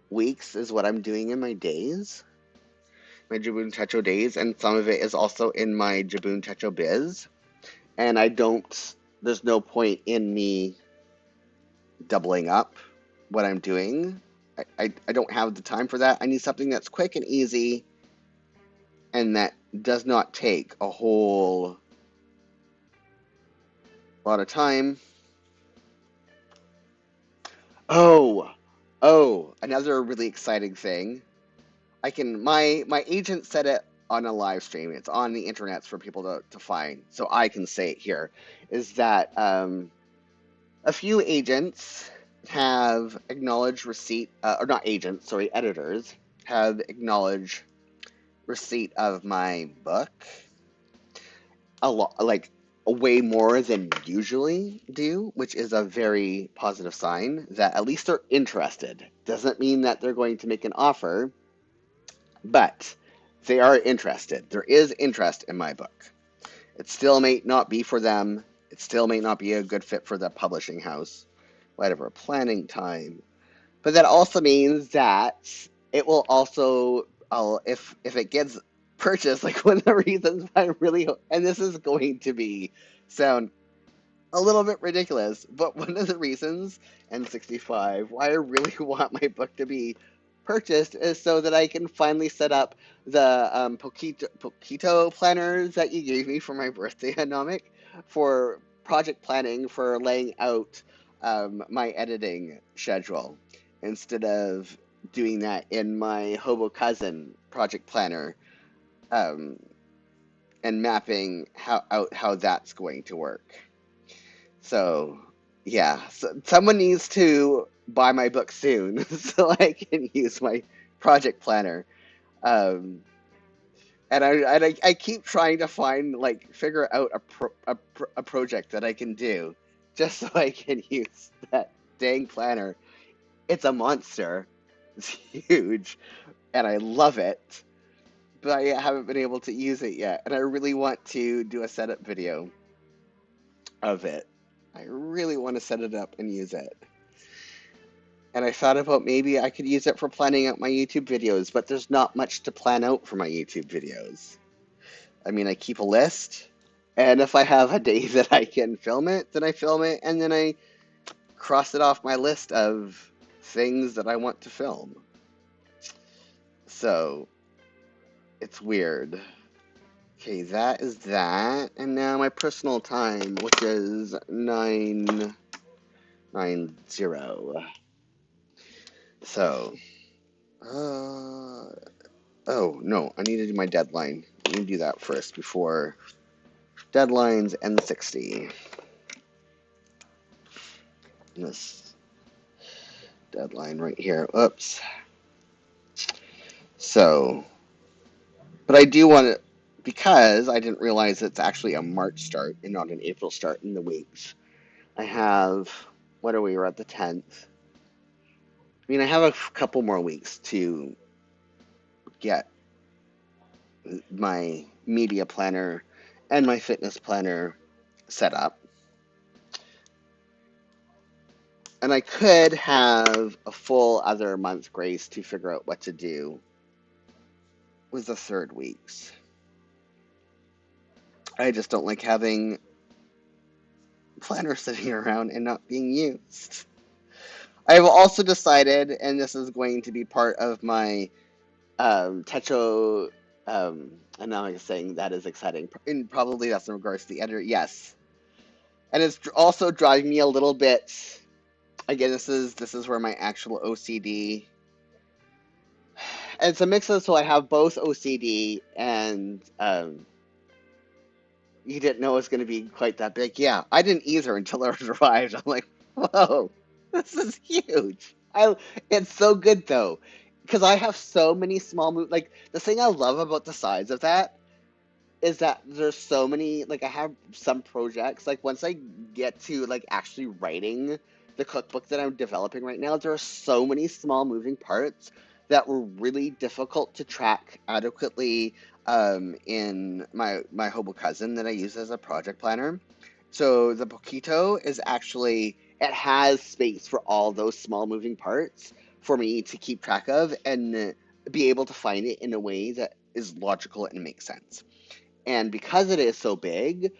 weeks, is what I'm doing in my days, my Jibun Techo days, and some of it is also in my Jibun Techo biz. And there's no point in me doubling up what I'm doing. I don't have the time for that. I need something that's quick and easy, and that does not take a whole lot of time. Another really exciting thing. My agent said it on a live stream. It's on the internet for people to find, so I can say it here, is that a few agents have acknowledged receipt, or not agents, sorry, editors have acknowledged receipt of my book, a lot, like way more than usually do, which is a very positive sign that at least they're interested. Doesn't mean that they're going to make an offer, but they are interested. There is interest in my book. It still may not be for them. It still may not be a good fit for the publishing house, whatever, planning time. But that also means that it will also, if it gets purchased, like, one of the reasons I really, and this is going to sound a little bit ridiculous, but one of the reasons, N65, why I really want my book to be purchased is so that I can finally set up the Poquito planners that you gave me for my birthday, Anomic, for project planning for laying out my editing schedule instead of doing that in my Hobo Cousin project planner, um, and mapping out how that's going to work. So yeah, so someone needs to buy my book soon so I can use my project planner. Um, and I keep trying to find, like, figure out a project that I can do just so I can use that dang planner. It's a monster. It's huge, and I love it, but I haven't been able to use it yet. And I really want to do a setup video of it. I really want to set it up and use it. And I thought about maybe I could use it for planning out my YouTube videos, but there's not much to plan out for my YouTube videos. I mean, I keep a list, and if I have a day that I can film it, then I film it, and then I cross it off my list of things that I want to film. So, it's weird. Okay, that is that, and now my personal time, which is 9:90. So, oh, no, I need to do my deadline. Let me do that first before deadlines and the 60. This deadline right here. Oops. So, but I do want to, because I didn't realize it's actually a March start and not an April start in the weeks. I have, what are we, we're at the 10th. I mean, I have a couple more weeks to get my media planner and my fitness planner set up. And I could have a full other month grace to figure out what to do with the third weeks. I just don't like having planner sitting around and not being used. I have also decided, and this is going to be part of my Techo, and now I'm saying that is exciting, and probably that's in regards to the editor, yes. And it's also driving me a little bit, again, this is where my actual OCD, and it's a mix of, so I have both OCD and, you didn't know it was going to be quite that big. Yeah, I didn't either until it arrived. I'm like, whoa, this is huge. It's so good though, because I have so many small like, the thing I love about the size of that is that there's so many, like, I have some projects, like, once I get to, like, actually writing the cookbook that I'm developing right now, there are so many small moving parts that were really difficult to track adequately, in my Hobo Cousin that I use as a project planner. So the Poquito is actually, it has space for all those small moving parts for me to keep track of and be able to find it in a way that is logical and makes sense. And because it is so big,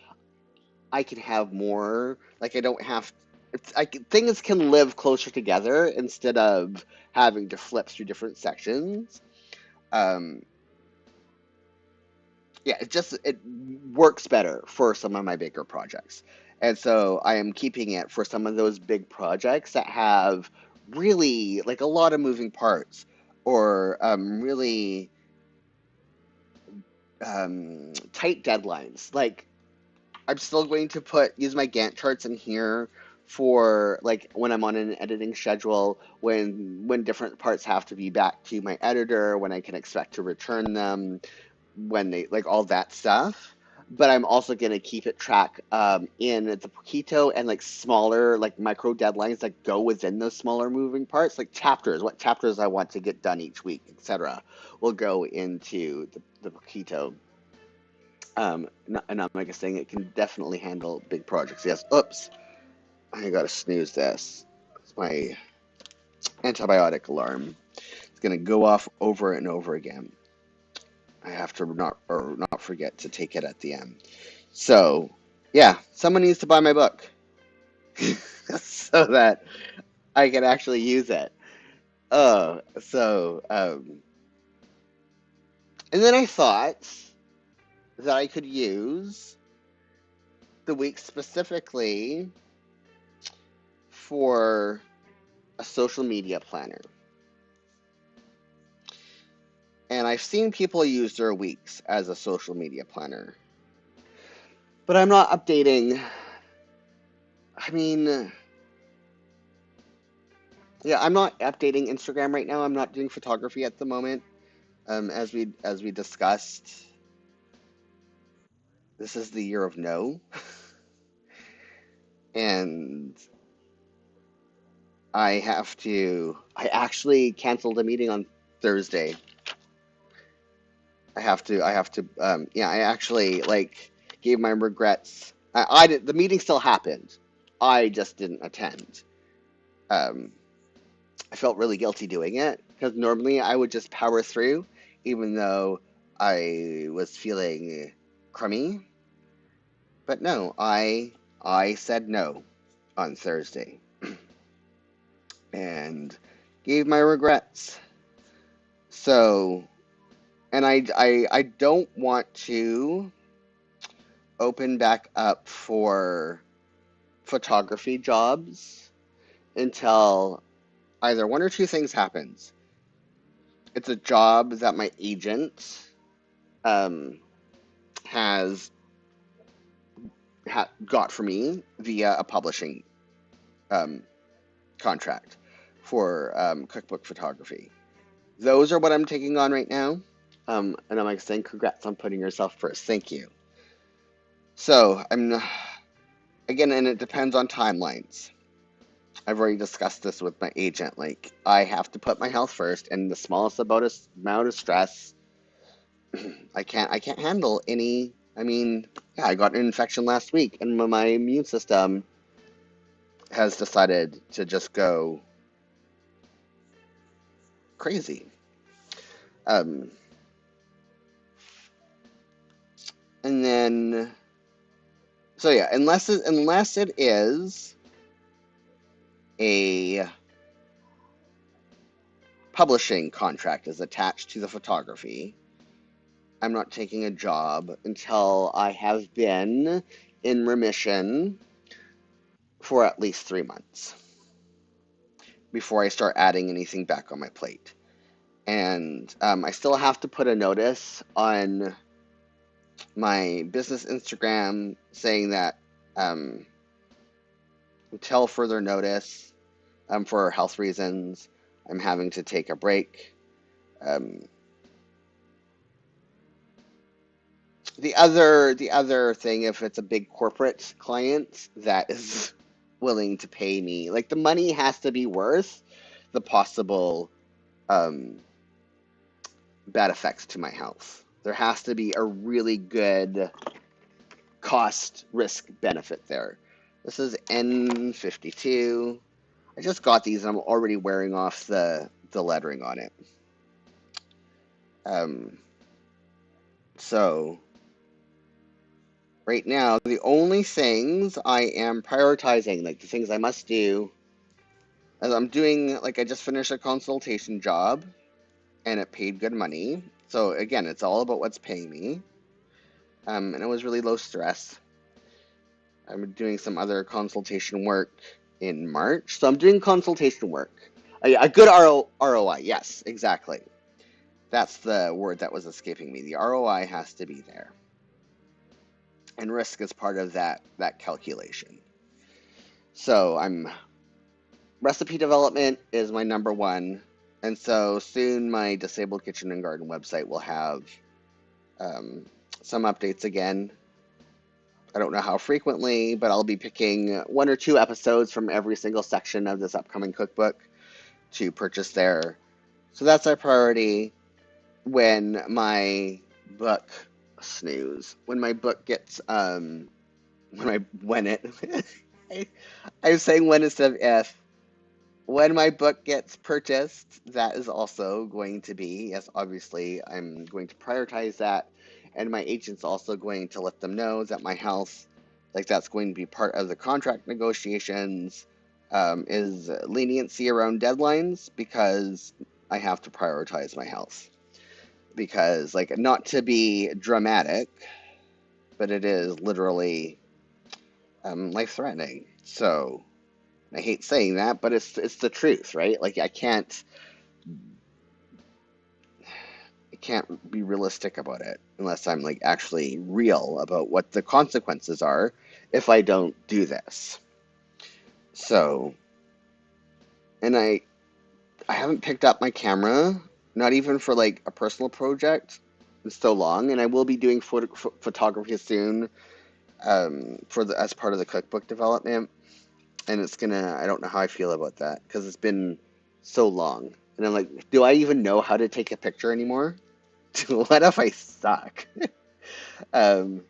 I can have more, like, I don't have, things can live closer together instead of having to flip through different sections. Um, yeah, it works better for some of my bigger projects. And so I am keeping it for some of those big projects that have really, like, a lot of moving parts, or really tight deadlines. Like, I'm still going to use my Gantt charts in here for, like, when I'm on an editing schedule, when different parts have to be back to my editor, when I can expect to return them, when they, like, all that stuff. But I'm also going to keep it track in the Poquito, and, like, smaller, like, micro deadlines that go within those smaller moving parts, like chapters, what chapters I want to get done each week, etc., will go into the Poquito. And I'm like saying, it can definitely handle big projects. Yes. Oops. I gotta snooze this. It's my antibiotic alarm. It's gonna go off over and over again. I have to not forget to take it at the end. So, yeah, someone needs to buy my book so that I can actually use it. And then I thought that I could use the week specifically for a social media planner. And I've seen people use their weeks as a social media planner. But I'm not updating. I mean, yeah, I'm not updating Instagram right now. I'm not doing photography at the moment. As we discussed, this is the year of no. And I actually canceled a meeting on Thursday. I actually gave my regrets. The meeting still happened. I just didn't attend. Um, I felt really guilty doing it because normally I would just power through, even though I was feeling crummy. But no, I said no on Thursday and gave my regrets. So, and I don't want to open back up for photography jobs until either one or two things happens. It's a job that my agent has got for me via a publishing um, contract for cookbook photography. Those are what I'm taking on right now. And I'm like saying, congrats on putting yourself first. Thank you. So again, and it depends on timelines. I've already discussed this with my agent. Like, I have to put my health first, and the smallest amount of stress, I can't handle any. I mean, yeah, I got an infection last week, and my immune system has decided to just go crazy. And then, so yeah, unless it is a publishing contract is attached to the photography, I'm not taking a job until I have been in remission for at least 3 months before I start adding anything back on my plate. And I still have to put a notice on my business Instagram saying that until further notice, for health reasons, I'm having to take a break. The other thing, if it's a big corporate client that is willing to pay me, like, the money has to be worth the possible bad effects to my health. There has to be a really good cost risk benefit there. This is N52. I just got these and I'm already wearing off the lettering on it. So right now, the only things I am prioritizing, like the things I must do, as I'm doing, like, I just finished a consultation job and it paid good money. So again, it's all about what's paying me. And it was really low stress. I'm doing some other consultation work in March. So I'm doing consultation work. A good ROI, yes, exactly. That's the word that was escaping me. The ROI has to be there. And risk is part of that calculation. So recipe development is my number one. And so soon my Disabled Kitchen and Garden website will have some updates again. I don't know how frequently, but I'll be picking 1 or 2 episodes from every single section of this upcoming cookbook to purchase there. So that's our priority. When my book when my book gets I was saying when instead of if. When my book gets purchased, that is also going to be, yes, obviously, I'm going to prioritize that. And my agent's also going to let them know that my health, like, that's going to be part of the contract negotiations, is leniency around deadlines, because I have to prioritize my health. Because, like, not to be dramatic, but it is literally life-threatening. So I hate saying that, but it's the truth, right? Like I can't be realistic about it unless I'm like actually real about what the consequences are if I don't do this. So, and I haven't picked up my camera, not even for like a personal project in so long, and I will be doing photography soon, for the as part of the cookbook development, and I don't know how I feel about that because it's been so long, and I'm like, do I even know how to take a picture anymore? What if I suck? Um,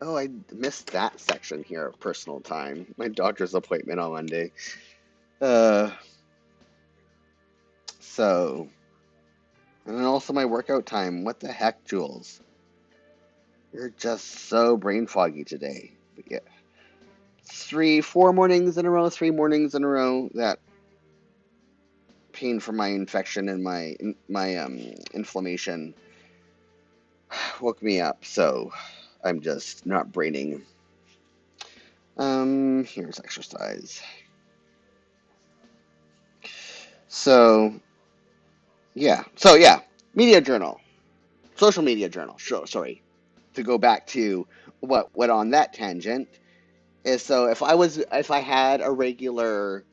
oh, I missed that section here of personal time. My doctor's appointment on Monday. Uh, so, and then also my workout time. What the heck, Jules? You're just so brain foggy today. But yeah, 4 mornings in a row, 3 mornings in a row. That pain from my infection and my inflammation woke me up. So I'm just not braining. Here's exercise. So yeah, media journal, social media journal. Sure, sorry. To go back to what went on that tangent is, so if I had a regular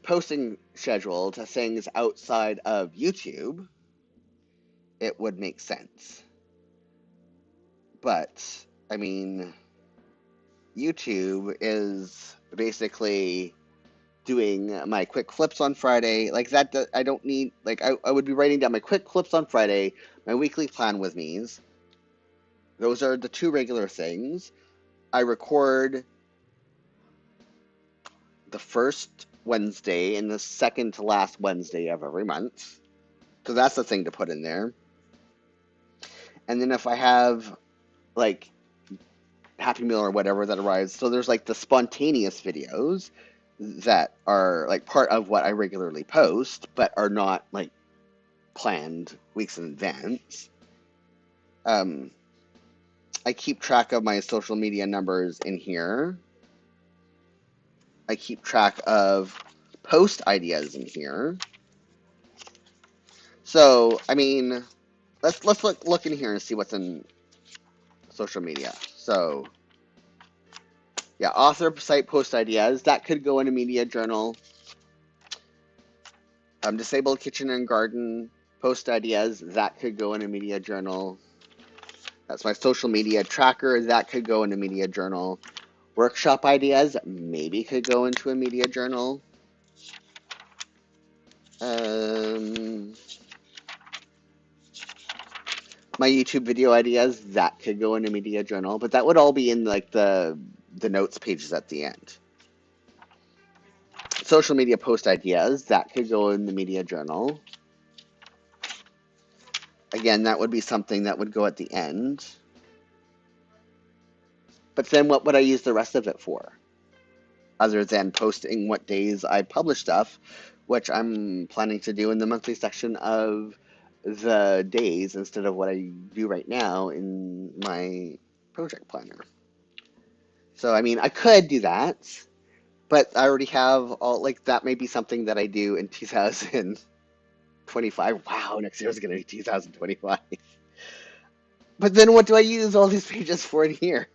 posting schedule to things outside of YouTube, it would make sense. But I mean, YouTube is basically doing my quick flips on Friday. Like that, I don't need, like, I would be writing down my quick flips on Friday, my weekly plan with me's. Those are the two regular things. I record the first Wednesday and the second to last Wednesday of every month. So that's the thing to put in there. And then if I have like Happy Meal or whatever that arrives, so there's like the spontaneous videos that are like part of what I regularly post, but are not like planned weeks in advance. Um, I keep track of my social media numbers in here. I keep track of post ideas in here. So, I mean, let's look in here and see what's in social media. So, yeah, author site post ideas that could go in a media journal. Disabled kitchen and garden post ideas that could go in a media journal. That's my social media tracker that could go in a media journal. Workshop ideas maybe could go into a media journal. My YouTube video ideas that could go in a media journal, but that would all be in like the notes pages at the end. Social media post ideas that could go in the media journal. Again, that would be something that would go at the end. But then what would I use the rest of it for? Other than posting what days I publish stuff, which I'm planning to do in the monthly section of the days instead of what I do right now in my project planner. So, I mean, I could do that, but I already have all, like, that may be something that I do in 2025. Wow, next year is going to be 2025. But then what do I use all these pages for in here?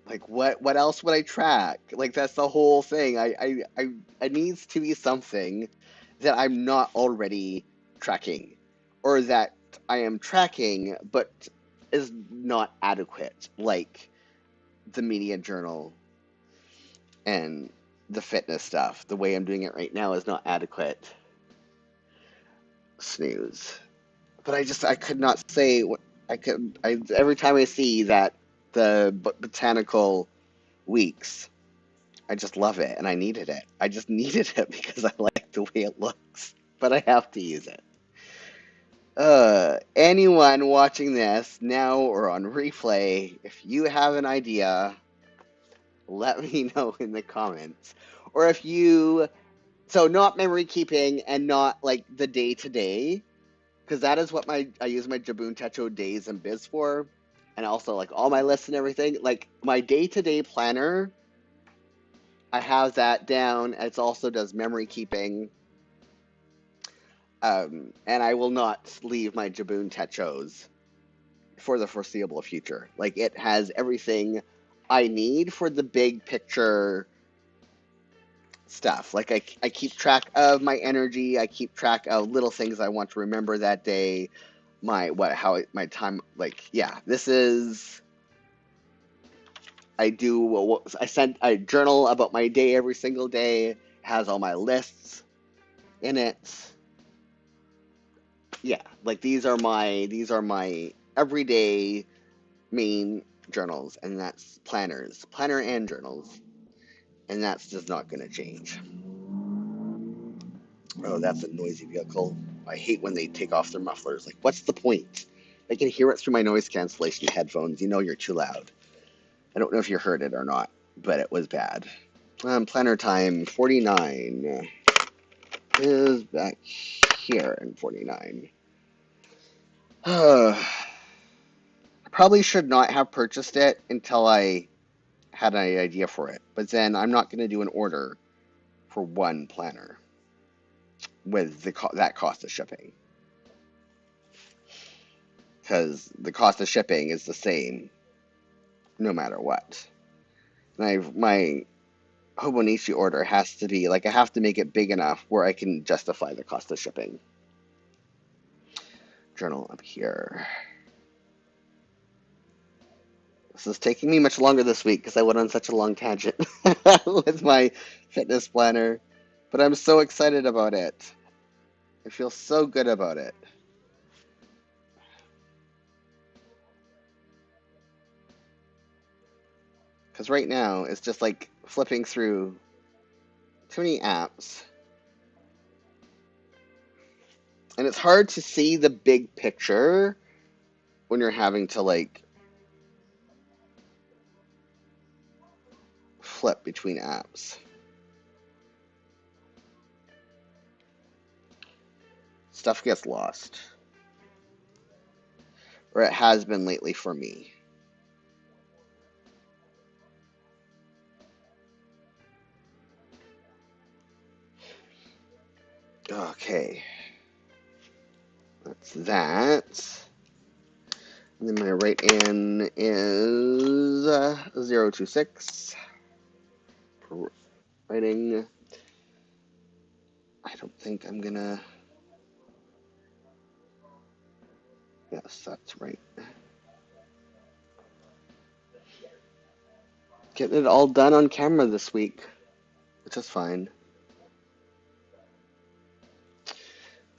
Like, what else would I track? Like, that's the whole thing. I needs to be something that I'm not already tracking, or that I am tracking but is not adequate, like the media journal and the fitness stuff. The way I'm doing it right now is not adequate. Snooze. But I could not say what every time I see that the botanical weeks, I just love it, and I needed it. I just needed it because I like the way it looks, but I have to use it. Anyone watching this now or on replay, if you have an idea, let me know in the comments. Or so not memory keeping and not like the day to day, because that is what I use my Jibun Techo days and biz for, and also like all my lists and everything. Like my day-to-day planner, I have that down. It also does memory keeping, and I will not leave my Jibun Techos for the foreseeable future. Like it has everything I need for the big picture stuff. Like I keep track of my energy. I keep track of little things I want to remember that day. My time. Like yeah, this is. I journal about my day every single day. It has all my lists in it. Yeah, like these are my everyday main journals, and that's planner and journals, and that's just not going to change. Oh, that's a noisy vehicle. I hate when they take off their mufflers. Like, what's the point? I can hear it through my noise cancellation headphones. You know you're too loud. I don't know if you heard it or not, but it was bad. Planner time 49 is back here in 49. I probably should not have purchased it until I had an idea for it, but then I'm not going to do an order for one planner with that cost of shipping, because the cost of shipping is the same no matter what. My Hobonichi order has to be like I have to make it big enough where I can justify the cost of shipping. Journal up here. This is taking me much longer this week because I went on such a long tangent with my fitness planner, but I'm so excited about it. I feel so good about it. Because right now it's just like flipping through too many apps, and it's hard to see the big picture when you're having to like flip between apps. Stuff gets lost, or it has been lately for me. Okay, that's that. And then my write-in is 026. Writing. I don't think I'm gonna. Yes, that's right. Getting it all done on camera this week, which is fine.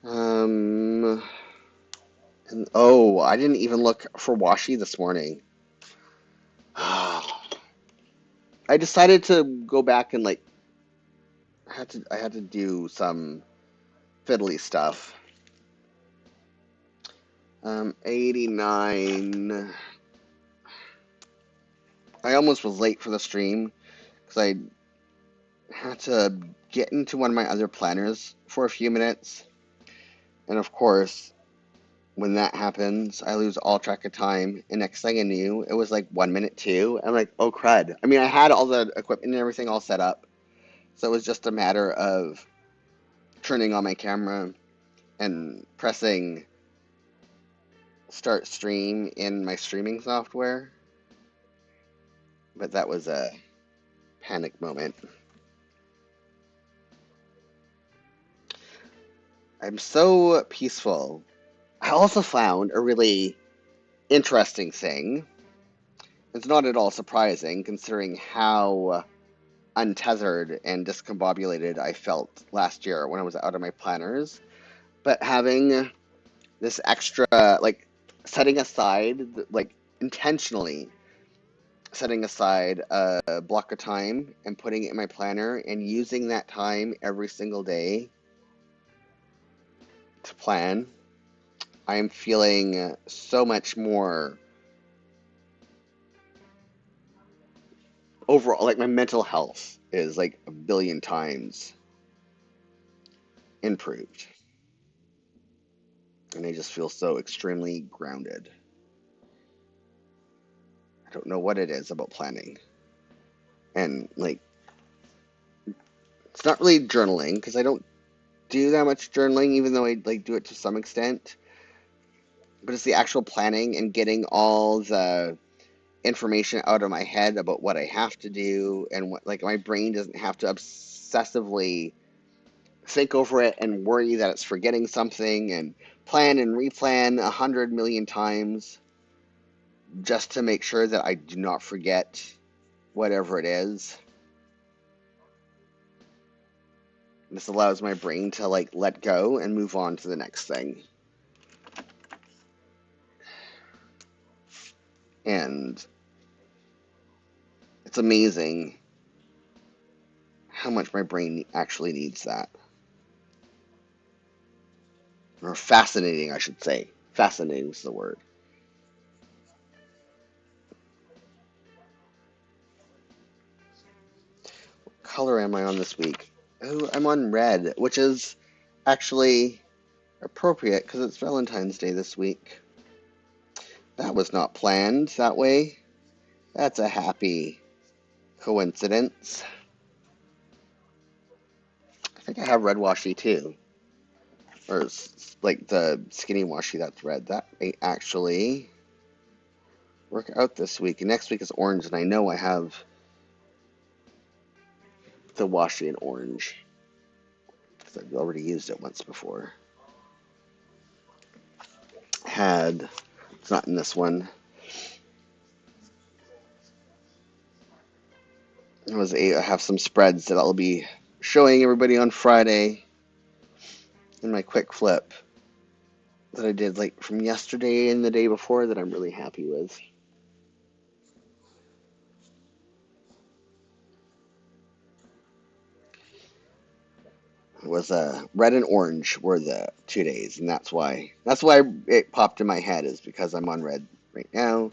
And oh, I didn't even look for washi this morning. I decided to go back and like I had to do some fiddly stuff. 89. I almost was late for the stream because I had to get into one of my other planners for a few minutes. And of course, when that happens, I lose all track of time. And next thing I knew, it was like 1 minute too. I'm like, oh crud. I mean, I had all the equipment and everything all set up. So it was just a matter of turning on my camera and pressing start stream in my streaming software. But that was a panic moment. I'm so peaceful. I also found a really interesting thing. It's not at all surprising considering how untethered and discombobulated I felt last year when I was out of my planners. But having this extra, like, setting aside, like, intentionally setting aside a block of time and putting it in my planner and using that time every single day to plan, I am feeling so much more overall, like my mental health is like a billion times improved. and I just feel so extremely grounded. I don't know what it is about planning. And like, it's not really journaling because I don't do that much journaling, even though I like do it to some extent. But it's the actual planning and getting all the information out of my head about what I have to do, and what, like, my brain doesn't have to obsessively think over it and worry that it's forgetting something and plan and replan 100 million times just to make sure that I do not forget whatever it is. This allows my brain to like let go and move on to the next thing. And it's amazing how much my brain actually needs that. Or fascinating, I should say. Fascinating is the word. What color am I on this week? Oh, I'm on red, which is actually appropriate because it's Valentine's Day this week. That was not planned that way. That's a happy coincidence. I think I have red washi too. Or like the skinny washi that's red. That may actually work out this week. And next week is orange, and I know I have the washi in orange because I've already used it once before. It's not in this one. I have some spreads that I'll be showing everybody on Friday in my quick flip that I did like from yesterday and the day before that I'm really happy with. It was red and orange were the 2 days, and that's why it popped in my head, is because I'm on red right now,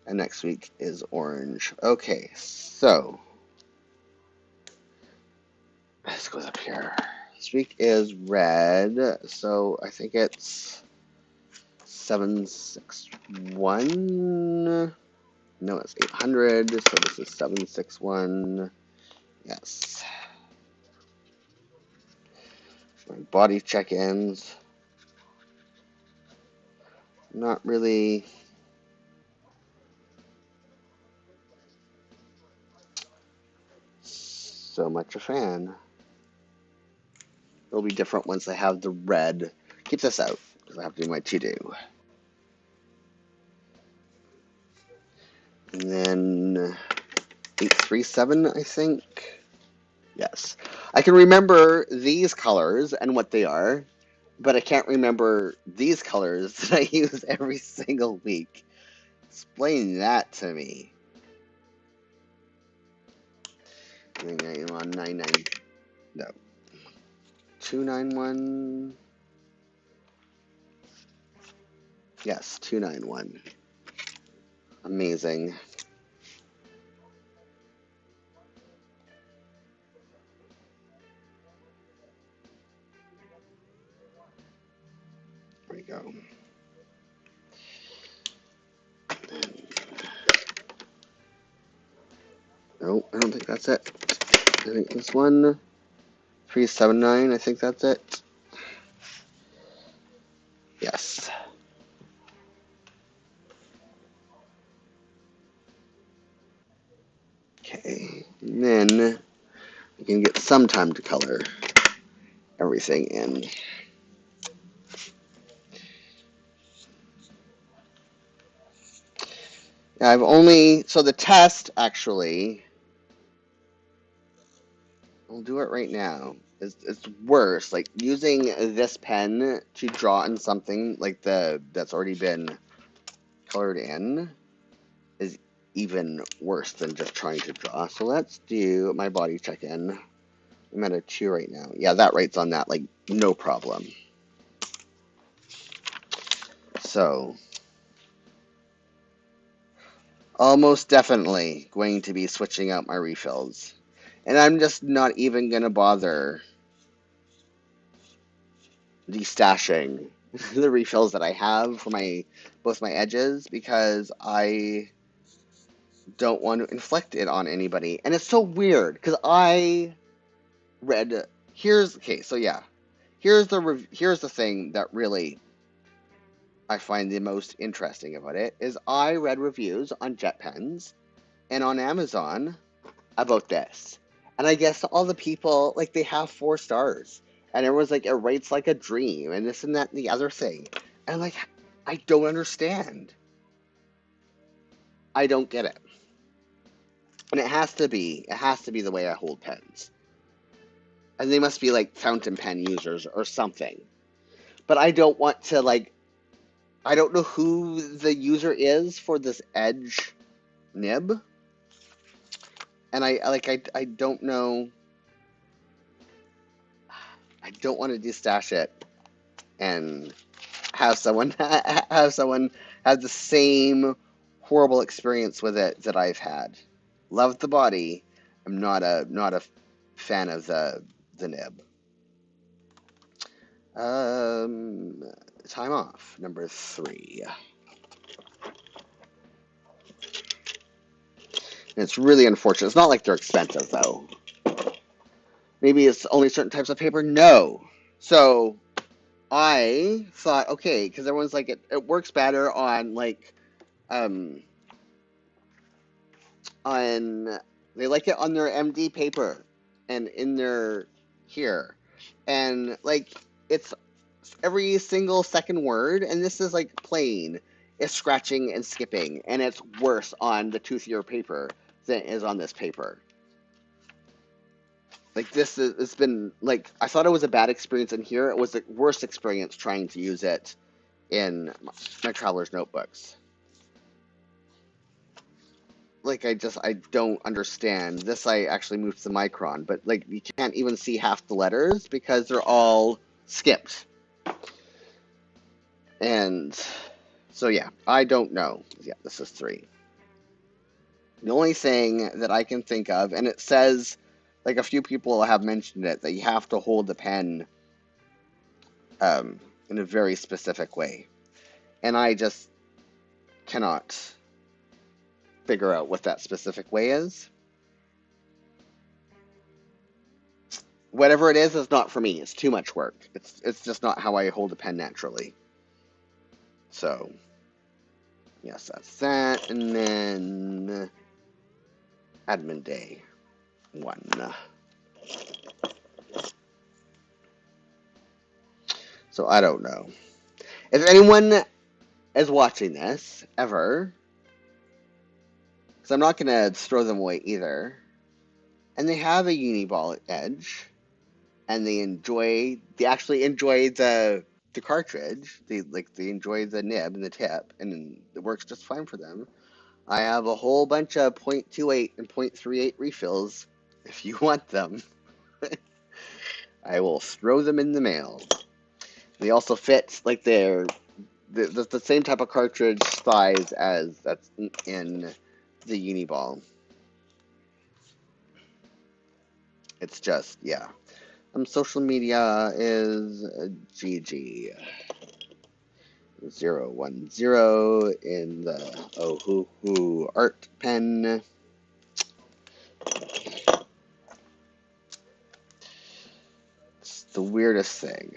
and next week is orange. Okay, so this goes up here. This week is red, so I think it's 761. No, it's 800, so this is 761. Yes. My body check-ins. Not really so much a fan. It'll be different once I have the red. Keep this out, because I have to do my to-do. And then 837, I think. Yes. I can remember these colors and what they are, but I can't remember these colors that I use every single week. Explain that to me. I think I am on 99. No. 291. Yes, 291. Amazing. There we go. No, I don't think that's it. I think this one, 379, I think that's it. Yes. Okay, and then we can get some time to color everything in. So the test, actually, I'll do it right now. It's worse. Like, using this pen to draw in something like that's already been colored in is even worse than just trying to draw. So let's do my body check-in. I'm at a 2 right now. Yeah, that writes on that, like, no problem. So, almost definitely going to be switching out my refills. And I'm just not even going to bother destashing the refills that I have for both my edges, because I don't want to inflict it on anybody. And it's so weird because I read here's okay, so yeah. Here's the thing that really I find the most interesting about it is I read reviews on jet pens and on Amazon about this. And I guess all the people, like, they have 4 stars. And everyone's like, it writes like a dream, and this and that and the other thing. And, like, I don't understand. I don't get it. And it has to be the way I hold pens. And they must be, like, fountain pen users or something. But I don't want to, like, I don't know who the user is for this edge nib. And I don't know. I don't want to destash it and have someone have the same horrible experience with it that I've had. Love the body. I'm not a fan of the nib. Um, Time off number 3. And it's really unfortunate. It's not like they're expensive though. Maybe it's only certain types of paper. No. So I thought, okay, because everyone's like, it works better on, like, um on they like it on their MD paper and in their here, and, like, it's every single second word, and this is, like, plain, is scratching and skipping, and it's worse on the toothier paper than it is on this paper. Like, it's been, like, I thought it was a bad experience in here. It was the worst experience trying to use it in my traveler's notebooks. Like, I don't understand. This I actually moved to the micron, but, like, you can't even see half the letters because they're all skipped. And so, yeah, I don't know. Yeah, this is 3. The only thing that I can think of, and it says, like, a few people have mentioned it, that you have to hold the pen in a very specific way. And I just cannot figure out what that specific way is. Whatever it is not for me. It's too much work. It's just not how I hold a pen naturally. So, yes, that's that. And then admin day 1. So I don't know. If anyone is watching this ever, because I'm not going to throw them away either, and they have a Uniball edge, and they actually enjoy the cartridge, they enjoy the nib and the tip, and it works just fine for them. I have a whole bunch of 0.28 and 0.38 refills. If you want them, I will throw them in the mail. They also fit, like, they're the same type of cartridge size as that's in the Uniball. It's just, yeah. Social media is GG 010 in the Ohuhu art pen. It's the weirdest thing.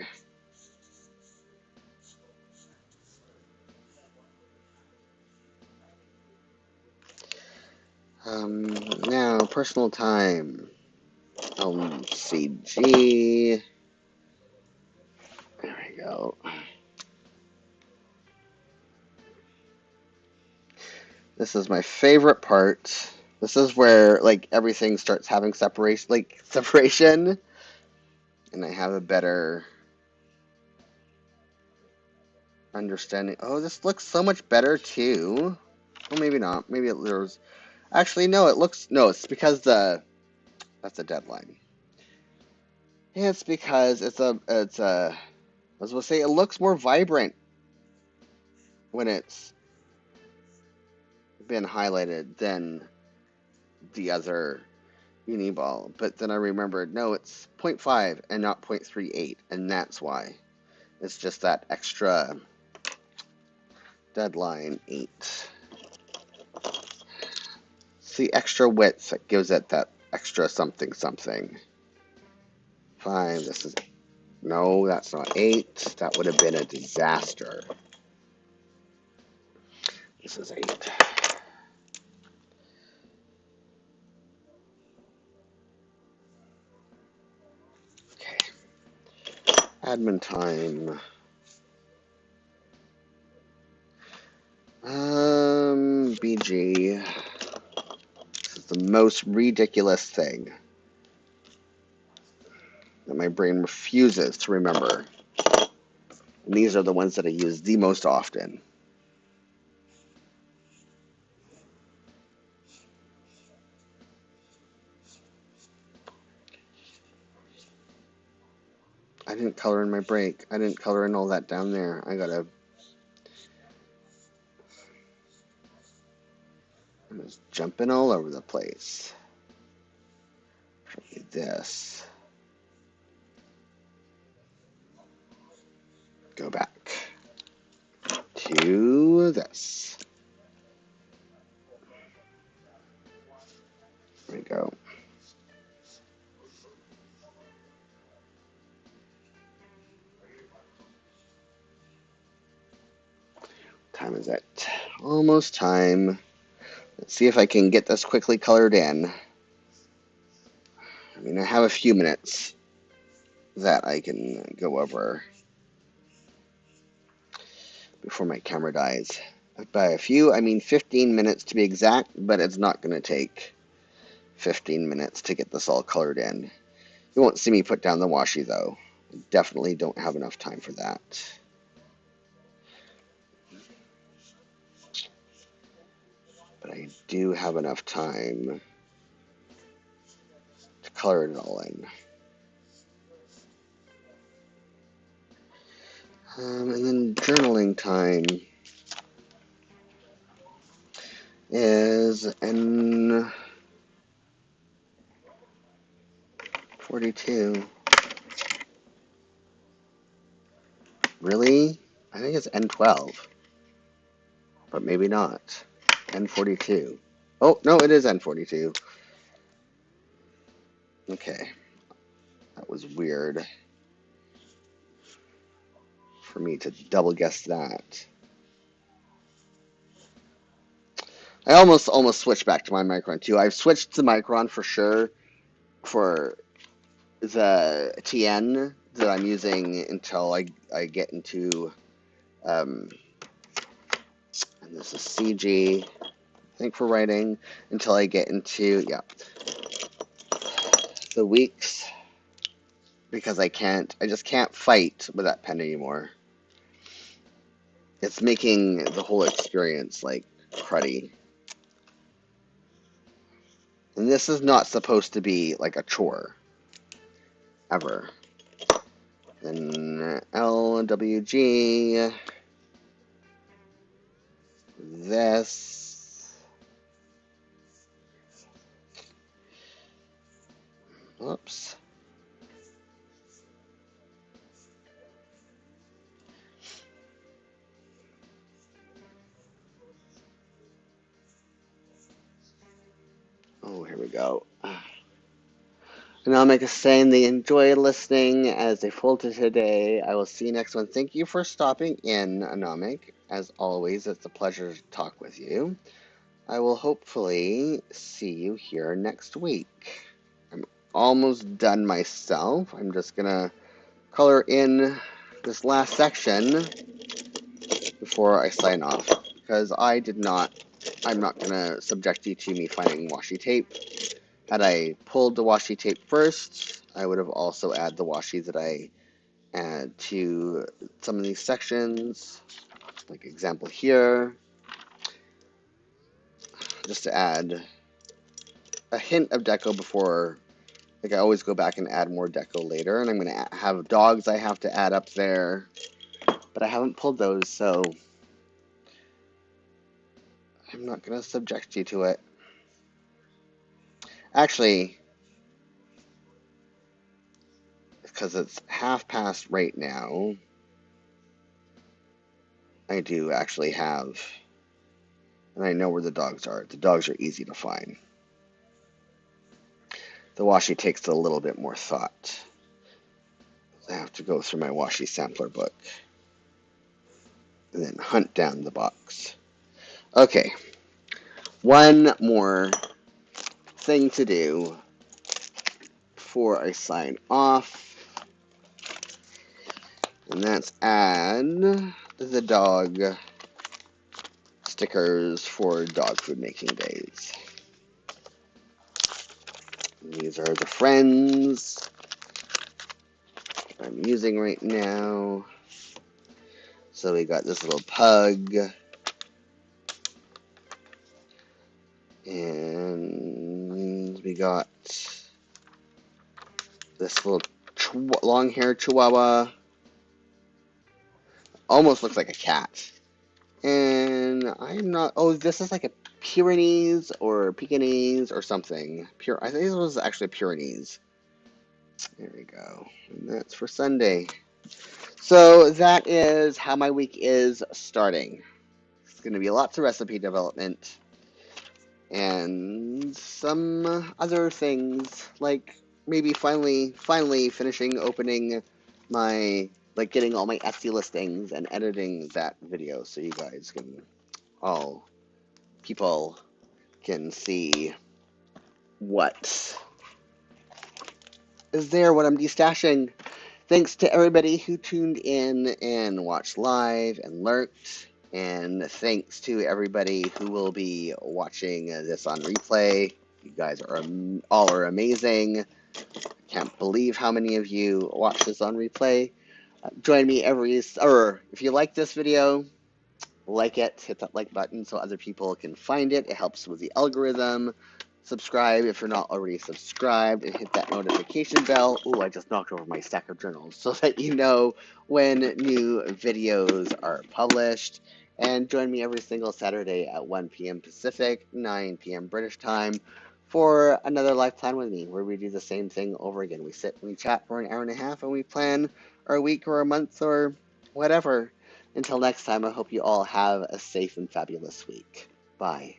Now, personal time. LCG. There we go. This is my favorite part. This is where, like, everything starts having separation, and I have a better understanding. Oh, this looks so much better too. Well, maybe not. Maybe there's. Actually, no. It's because that's a deadline. It's because I was gonna say, it looks more vibrant when it's been highlighted than the other Uniball. But then I remembered, no, it's 0.5 and not 0.38, and that's why. It's just that extra deadline 8. It's the extra width that gives it that extra something something. 5, this is, no, that's not 8. That would have been a disaster. This is 8. Okay. Admin time. BG. This is the most ridiculous thing that my brain refuses to remember. And these are the ones that I use the most often. I didn't color in my break. I didn't color in all that down there. I'm just jumping all over the place. This. Go back to this. There we go. Time is it? Almost time. Let's see if I can get this quickly colored in. I mean, I have a few minutes that I can go over before my camera dies. By a few, I mean 15 minutes to be exact, but it's not going to take 15 minutes to get this all colored in. You won't see me put down the washi, though. I definitely don't have enough time for that. But I do have enough time to color it all in. And then journaling time is N42. Really? I think it's N12, but maybe not. N42. Oh, no, it is N42. Okay. That was weird for me to double guess that. I almost switched back to my Micron too. I've switched to Micron for sure for the TN that I'm using until I get into, and this is CG, I think, for writing, until I get into, yeah, the weeks, because I just can't fight with that pen anymore. It's making the whole experience, like, cruddy. And this is not supposed to be, like, a chore. Ever. Then LWG. This. Oops. Oh, here we go. Anomic is saying they enjoy listening as they fold to today. I will see you next one. Thank you for stopping in, Anomic. As always, it's a pleasure to talk with you. I will hopefully see you here next week. I'm almost done myself. I'm just going to color in this last section before I sign off, because I'm not going to subject you to me finding washi tape. Had I pulled the washi tape first, I would have also added the washi that I add to some of these sections, like example here, just to add a hint of deco before, like I always go back and add more deco later, and I'm going to have dogs I have to add up there, but I haven't pulled those, so I'm not going to subject you to it. Actually, because it's 1:30 right now, I do actually have, and I know where the dogs are. The dogs are easy to find. The washi takes a little bit more thought. I have to go through my washi sampler book and then hunt down the box. Okay, one more thing to do before I sign off, and that's add the dog stickers for dog food making days. These are the friends I'm using right now. So we got this little pug, and we got this little long-haired chihuahua. Almost looks like a cat. And I'm not, oh, this is like a Pyrenees or Pekingese or something. I think this was actually a Pyrenees. There we go. And that's for Sunday. So that is how my week is starting. It's going to be lots of recipe development and some other things, like maybe finally finishing opening my, like getting all my Etsy listings and editing that video so you guys can, all people can see what is there, what I'm destashing. Thanks to everybody who tuned in and watched live and lurked. And thanks to everybody who will be watching this on replay. You guys are all are amazing. Can't believe how many of you watch this on replay. Join me or if you like this video, like it, hit that like button so other people can find it. It helps with the algorithm. Subscribe if you're not already subscribed, and hit that notification bell. Oh, I just knocked over my stack of journals, so that you know when new videos are published. And join me every single Saturday at 1 p.m. Pacific, 9 p.m. British time for another Life Plan with me, where we do the same thing over again. We sit and we chat for an hour and a half, and we plan our week or a month or whatever. Until next time, I hope you all have a safe and fabulous week. Bye.